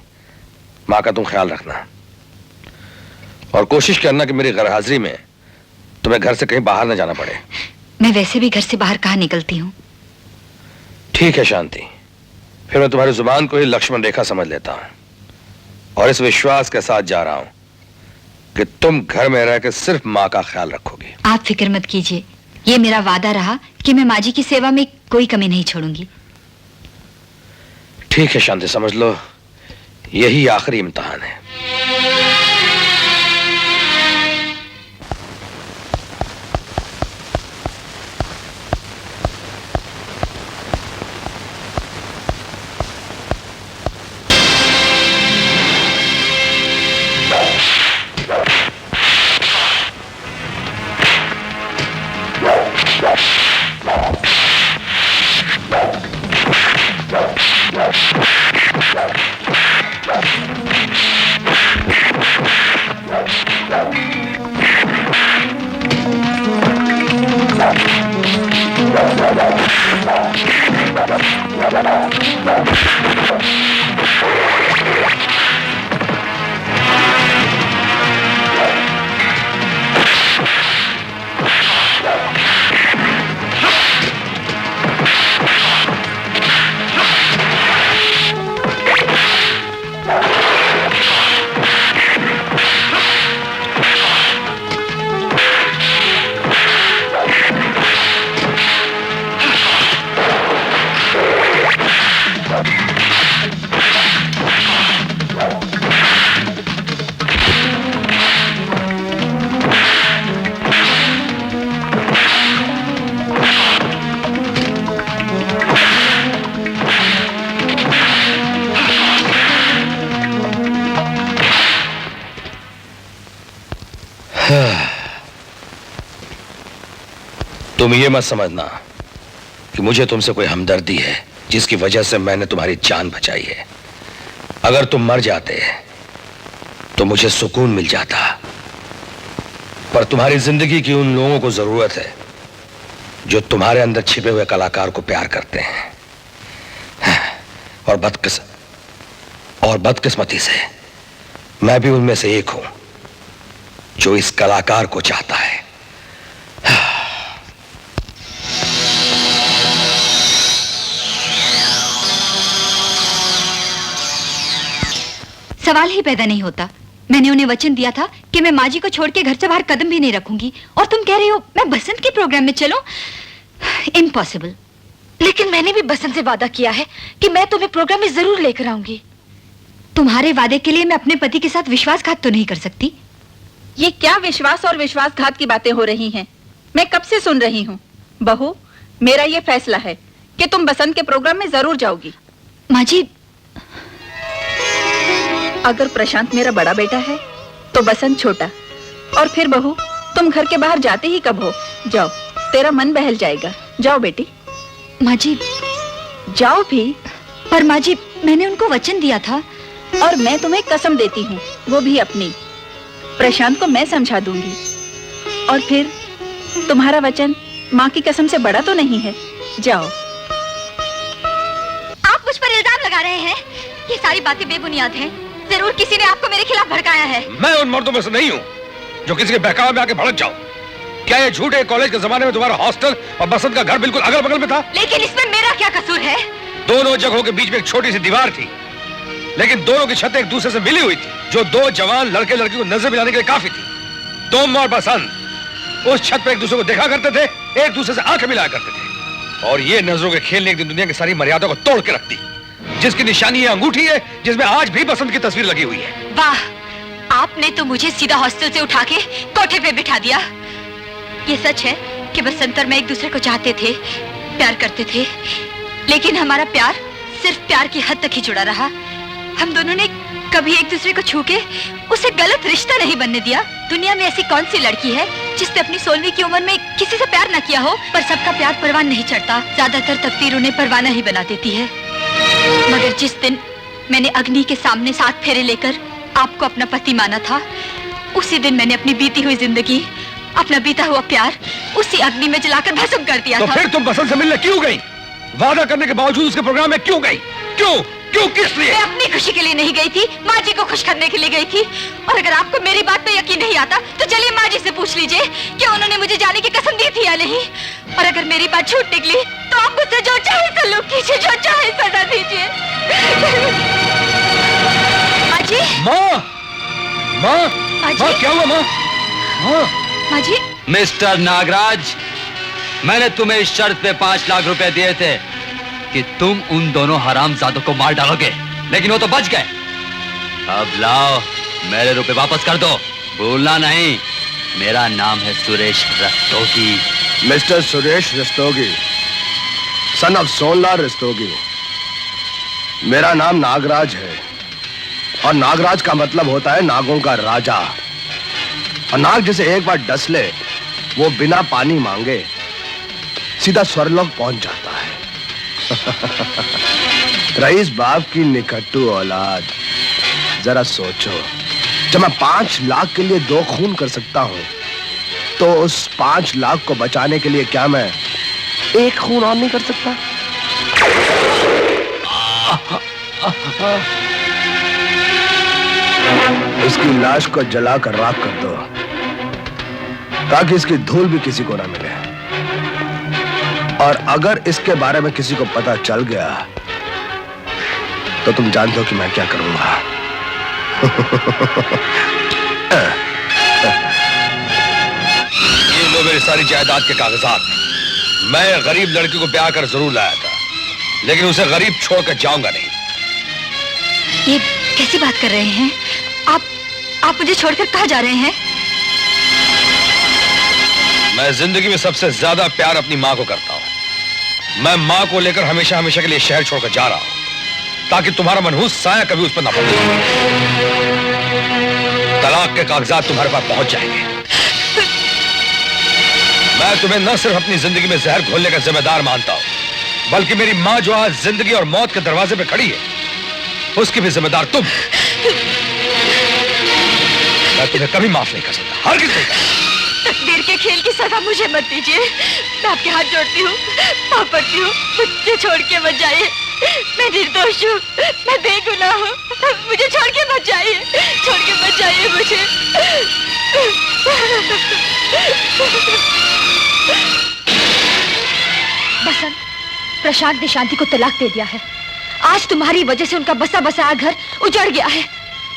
G: माँ का तुम ख्याल रखना और कोशिश करना कि मेरी गैरहाजिरी में तुम्हें घर से कहीं बाहर न जाना पड़े।
E: मैं वैसे भी घर से बाहर कहाँ निकलती हूँ।
G: ठीक है शांति, फिर मैं तुम्हारी जुबान को ही लक्ष्मण रेखा समझ लेता हूं और इस विश्वास के साथ जा रहा हूं कि तुम घर में रहकर सिर्फ माँ का ख्याल रखोगी।
E: आप फिक्र मत कीजिए, ये मेरा वादा रहा कि मैं माँ जी की सेवा में कोई कमी नहीं छोड़ूंगी।
G: ठीक है शांति, समझ लो यही आखिरी इम्तिहान है। तुम ये मत समझना कि मुझे तुमसे कोई हमदर्दी है जिसकी वजह से मैंने तुम्हारी जान बचाई है। अगर तुम मर जाते तो मुझे सुकून मिल जाता, पर तुम्हारी जिंदगी की उन लोगों को जरूरत है जो तुम्हारे अंदर छिपे हुए कलाकार को प्यार करते हैं। और बदकिस्मती से मैं भी उनमें से एक हूं जो इस कलाकार को चाहता है।
E: सवाल ही पैदा नहीं होता। मैंने उन्हें वचन दिया था कि मैं माँ जी को छोड़ के घर से बाहर कदम भी नहीं रखूंगी, और तुम कह रही हो मैं बसंत के प्रोग्राम में चलूं? इम्पॉसिबल।
B: लेकिन मैंने भी बसंत से वादा किया है कि मैं तुम्हें प्रोग्राम में जरूर लेकर आऊंगी।
E: तुम्हारे वादे के लिए मैं अपने पति के साथ विश्वासघात तो नहीं कर सकती।
J: ये क्या विश्वास और विश्वासघात की बातें हो रही हैं? मैं कब से सुन रही हूँ। बहू, मेरा ये फैसला है कि तुम बसंत के प्रोग्राम में जरूर जाओगी।
E: माँ जी,
J: अगर प्रशांत मेरा बड़ा बेटा है तो बसंत छोटा, और फिर बहू तुम घर के बाहर जाते ही कब हो? जाओ, तेरा मन बहल जाएगा। जाओ बेटी।
E: माँ जी,
J: जाओ भी।
E: पर माँ जी, मैंने उनको वचन दिया था।
J: और मैं तुम्हें कसम देती हूँ, वो भी अपनी। प्रशांत को मैं समझा दूंगी। और फिर तुम्हारा वचन माँ की कसम से बड़ा तो नहीं है। जाओ।
E: आप मुझ पर इल्जाम लगा रहे हैं। ये सारी बातें बेबुनियाद हैं। जरूर किसी ने आपको मेरे खिलाफ भड़काया है।
G: मैं उन मर्दों में से नहीं हूँ जो किसी के बहकावे में आके भड़क जाओ। क्या ये झूठ है? कॉलेज के जमाने में तुम्हारा हॉस्टल और बसंत का घर बिल्कुल अगल बगल में था।
E: लेकिन इसमें मेरा क्या कसूर है?
G: दोनों जगहों के बीच में एक छोटी सी दीवार थी, लेकिन दोनों की छतें एक दूसरे से मिली हुई थी, जो दो जवान लड़के लड़की को नजर मिलाने के लिए काफी थी। तुम और बसंत उस छत पर एक दूसरे को देखा करते थे, एक दूसरे से आंखें मिलाया करते थे, और ये नजरों के खेल ने एक दिन दुनिया की सारी मर्यादा को तोड़ के रख दी, जिसकी निशानी ये अंगूठी है जिसमें आज भी बसंत की तस्वीर लगी हुई है।
E: वाह, आपने तो मुझे सीधा हॉस्टल से उठा के कोठे पे बिठा दिया। ये सच है कि बसंत और मैं एक दूसरे को चाहते थे, प्यार करते थे, लेकिन हमारा प्यार सिर्फ प्यार की हद तक ही जुड़ा रहा। हम दोनों ने कभी एक दूसरे को छू के उसे गलत रिश्ता नहीं बनने दिया। दुनिया में ऐसी कौन सी लड़की है जिसने अपनी 16वीं की उम्र में किसी से प्यार न किया हो? पर सबका प्यार परवान नहीं चढ़ता। ज्यादातर तकदीर उन्हें परवाना ही बना देती है। मगर जिस दिन मैंने अग्नि के सामने 7 फेरे लेकर आपको अपना पति माना था, उसी दिन मैंने अपनी बीती हुई जिंदगी, अपना बीता हुआ प्यार उसी अग्नि में जलाकर भस्म कर दिया
G: तो
E: था।
G: फिर तुम बसंत से मिलने क्यों गई? वादा करने के बावजूद उसके प्रोग्राम में क्यों गई? क्यों क्यों किस लिए?
E: मैं अपनी खुशी के लिए नहीं गई थी, माँ जी को खुश करने के लिए गई थी। और अगर आपको मेरी बात पे यकीन नहीं आता तो चलिए माँ जी से पूछ लीजिए कि उन्होंने मुझे जाने की कसम दी थी या नहीं। और अगर मेरी बात झूठ निकली तो आप मुझसे जो चाहे सलूक कीजिए, जो चाहे सजा दीजिए। माँ जी,
G: माँ, माँ, क्या हुआ माँ?
E: माँ जी,
A: मिस्टर नागराज, मैंने तुम्हें इस शर्त पे 5 लाख रुपए दिए थे कि तुम उन दोनों हरामजादों को मार डालोगे, लेकिन वो तो बच गए। अब लाओ, मेरे रुपए वापस कर दो। भूलना नहीं, मेरा नाम है Suresh Rastogi.
G: Mister Suresh Rastogi, son of Sonlal Rastogi. मेरा नाम नागराज है और नागराज का मतलब होता है नागों का राजा। और नाग जिसे एक बार डस ले वो बिना पानी मांगे सीधा स्वर्गलोक पहुंच जाता है। रईस बाप की निकट्टू औलाद, जरा सोचो, जब मैं 5 लाख के लिए 2 खून कर सकता हूं तो उस 5 लाख को बचाने के लिए क्या मैं 1 खून और नहीं कर सकता? इसकी लाश को जलाकर राख कर दो ताकि इसकी धूल भी किसी को ना मिले। और अगर इसके बारे में किसी को पता चल गया तो तुम जानते हो कि मैं क्या करूंगा। ये लो मेरी सारी जायदाद के कागजात। मैं गरीब लड़की को ब्याह कर जरूर लाया था, लेकिन उसे गरीब छोड़कर जाऊंगा नहीं।
E: ये कैसी बात कर रहे हैं आप मुझे छोड़कर कहाँ जा रहे हैं?
G: मैं जिंदगी में सबसे ज्यादा प्यार अपनी माँ को करता हूँ। मैं माँ को लेकर हमेशा हमेशा के लिए शहर छोड़कर जा रहा हूँ ताकि तुम्हारा मनहूस साया कभी उस पर ना पड़े। तलाक के कागजात तुम्हारे पास पहुंच जाएंगे। मैं तुम्हें न सिर्फ अपनी जिंदगी में जहर घोलने का जिम्मेदार मानता हूँ, बल्कि मेरी माँ जो आज जिंदगी और मौत के दरवाजे पे खड़ी है उसकी भी जिम्मेदार तुम। मैं तुम्हें कभी माफ नहीं कर सकता, हरगिज़ नहीं कर सकता।
E: तकदीर के खेल की सजा मुझे मत दीजिए। मैं आपके हाथ जोड़ती हूँ, माफ करती हूँ, मुझे छोड़ के मत जाइए। मैं निर्दोष हूँ, मैं बेगुनाह हूँ, मुझे छोड़ के मत जाइए, छोड़ के मत जाइए मुझे। बसंत, प्रशांत ने शांति को तलाक दे दिया है। आज तुम्हारी वजह से उनका बसा बसाया घर उजड़ गया है।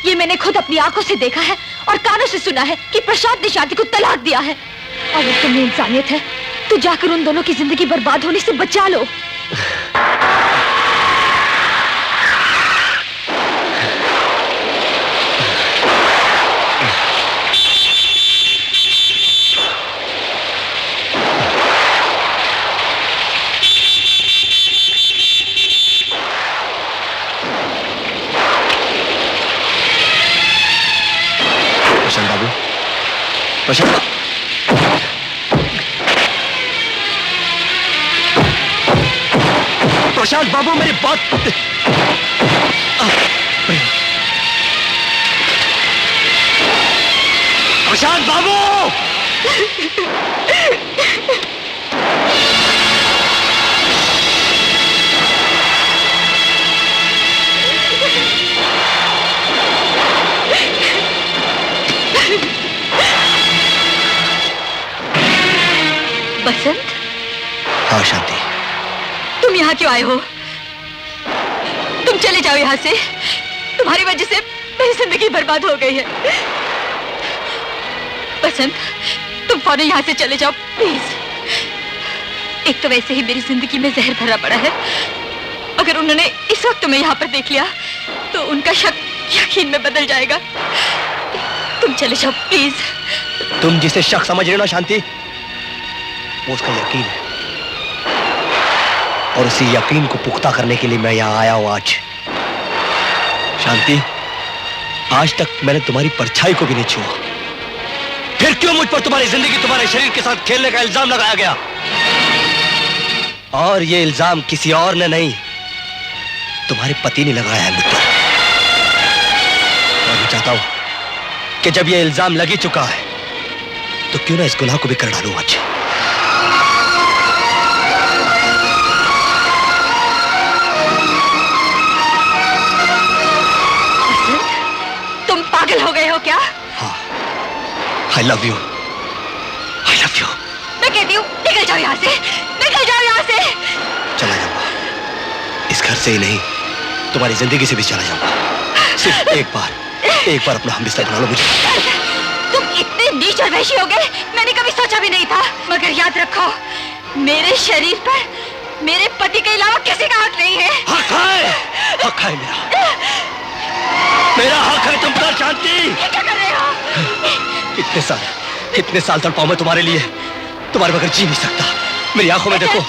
E: ये मैंने खुद अपनी आंखों से देखा है और कानों से सुना है कि प्रशांत ने शांति को तलाक दिया है। और अगर तुम्हें इंसानियत है तो जाकर उन दोनों की जिंदगी बर्बाद होने से बचा लो।
D: प्रशांत बाबू, प्रशांत, प्रशांत बाबू मेरी बात। प्रशांत बाबू,
E: बसंत,
D: हाँ शांति,
E: तुम यहाँ क्यों आए हो? तुम चले जाओ यहाँ से। तुम्हारी वजह से मेरी जिंदगी बर्बाद हो गई है। बसंत, तुम फौरन यहाँ से चले जाओ प्लीज। एक तो वैसे ही मेरी जिंदगी में जहर भरा पड़ा है। अगर उन्होंने इस वक्त तुम्हें यहाँ पर देख लिया तो उनका शक यकीन में बदल जाएगा। तुम चले जाओ प्लीज।
D: तुम जिसे शक समझ रहे हो ना शांति, वो उसका यकीन है और उसी यकीन को पुख्ता करने के लिए मैं यहां आया हूं आज। शांति, आज तक मैंने तुम्हारी परछाई को भी नहीं छुआ, फिर क्यों मुझ पर तुम्हारी जिंदगी, तुम्हारे शरीर के साथ खेलने का इल्जाम लगाया गया? और ये इल्जाम किसी और ने नहीं, तुम्हारे पति ने लगाया है मुद्दा। और मैं चाहता हूं कि जब ये इल्जाम लग ही चुका है तो क्यों ना इस गुनाह को भी कर डालूं आज।
B: तुम पागल हो गए हो क्या?
D: हाँ, I love you. I love you.
B: मैं कहती हूँ निकल जाओ यहाँ से, निकल जाओ यहाँ से।
D: चला जाऊंगा, इस घर से ही नहीं तुम्हारी जिंदगी से भी चला जाऊंगा। सिर्फ एक बार अपना हमबिस्तर बना लो मुझे।
B: तुम इतने नीच और वहशी हो गए, मैंने कभी सोचा भी नहीं था। मगर याद रखो, मेरे शरीर पर मेरे पति के अलावा किसी का हक नहीं है।
D: हक है मेरा हक है तुम पर शांति।
B: ये क्या कर रहे हो?
D: इतने साल तड़पाऊं मैं तुम्हारे लिए, तुम्हारे बगैर जी नहीं सकता। मेरी आंखों में देखो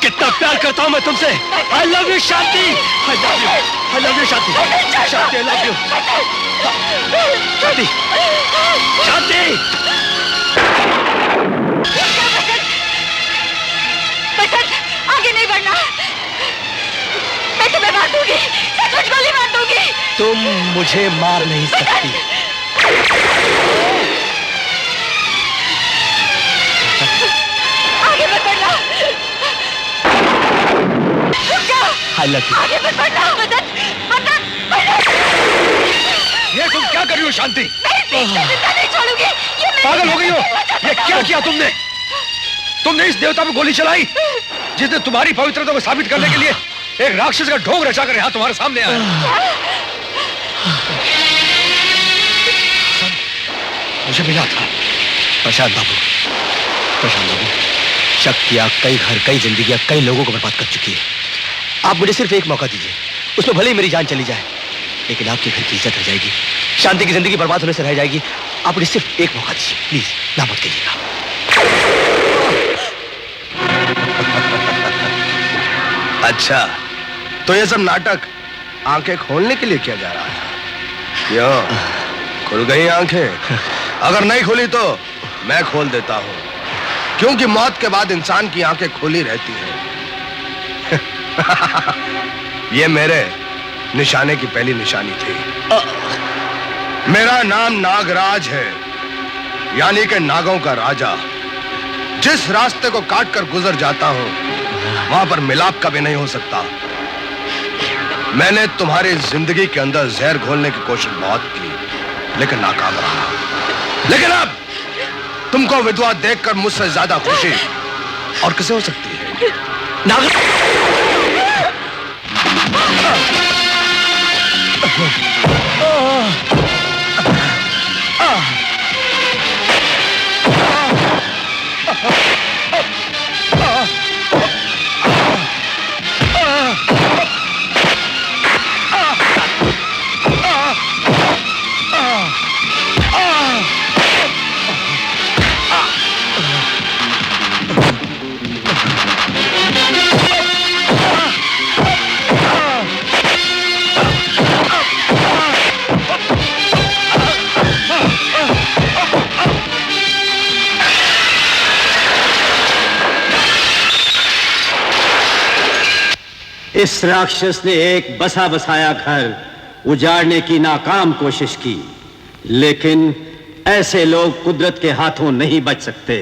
D: कितना प्यार करता हूं मैं तुमसे। I love you Shanti, I love you Shanti, Shanti I love you, शांति, शांति।
B: बसंत, आगे नहीं बढ़ना, मैं तुम्हें मार दूंगी, सचमुच गोली मार दूंगी।
D: तुम मुझे मार नहीं सकती।
B: आगे मत बढ़ना।
D: I love you.
B: आगे मत बढ़ना। बसंत,
C: ये तुम क्या कर रही हो शांति?
B: जिंदा नहीं छोड़ूंगी। ये
C: पागल हो गई हो? ये क्या किया तुमने? तुमने इस देवता पर गोली चलाई जिसने तुम्हारी पवित्रता को साबित करने के लिए एक राक्षस का ढोंग रचा कर यहाँ तुम्हारे सामने आया। मुझे मिला था।
D: प्रशांत बाबू, शक्ति आग कई घर, कई जिंदगियां, कई लोगों को बर्बाद कर चुकी है। आप मुझे सिर्फ एक मौका दीजिए, उसमें भले ही मेरी जान चली जाए, लेकिन आपके घर की इज्जत रह जाएगी, शांति की जिंदगी बर्बाद होने से रह जाएगी। आप मुझे सिर्फ एक मौका दीजिए, प्लीज, ना मत कीजिएगा।
G: अच्छा, तो ये सब नाटक आंखें खोलने के लिए किया जा रहा है? क्यों, खुल गई आंखें? अगर नहीं खुली तो मैं खोल देता हूं, क्योंकि मौत के बाद इंसान की आंखें खुली रहती हैं। ये मेरे निशाने की पहली निशानी थी। मेरा नाम नागराज है, यानी कि नागों का राजा। जिस रास्ते को काट कर गुजर जाता हूं वहां पर मिलाप कभी नहीं हो सकता। मैंने तुम्हारी जिंदगी के अंदर जहर घोलने की कोशिश बहुत की, लेकिन नाकाम रहा। लेकिन अब तुमको विधवा देखकर मुझसे ज्यादा खुशी और किसे हो सकती है?
P: इस राक्षस ने एक बसा बसाया घर उजाड़ने की नाकाम कोशिश की, लेकिन ऐसे लोग कुदरत के हाथों नहीं बच सकते।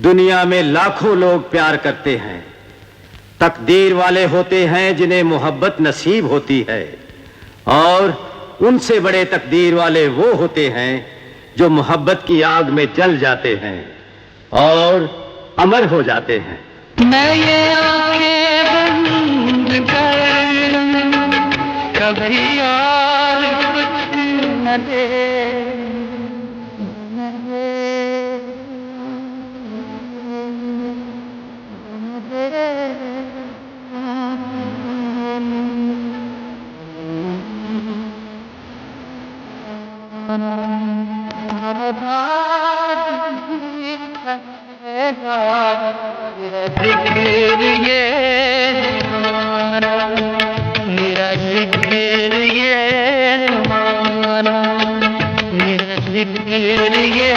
P: दुनिया में लाखों लोग प्यार करते हैं, तकदीर वाले होते हैं जिन्हें मोहब्बत नसीब होती है, और उनसे बड़े तकदीर वाले वो होते हैं जो मोहब्बत की आग में जल जाते हैं और अमर हो जाते हैं।
Q: मैं ये आंखें बंद कर कभी और कुछ न दे, जिक्र ये माना, मेरा जिक्र ये माना, मेरा जिक्र ये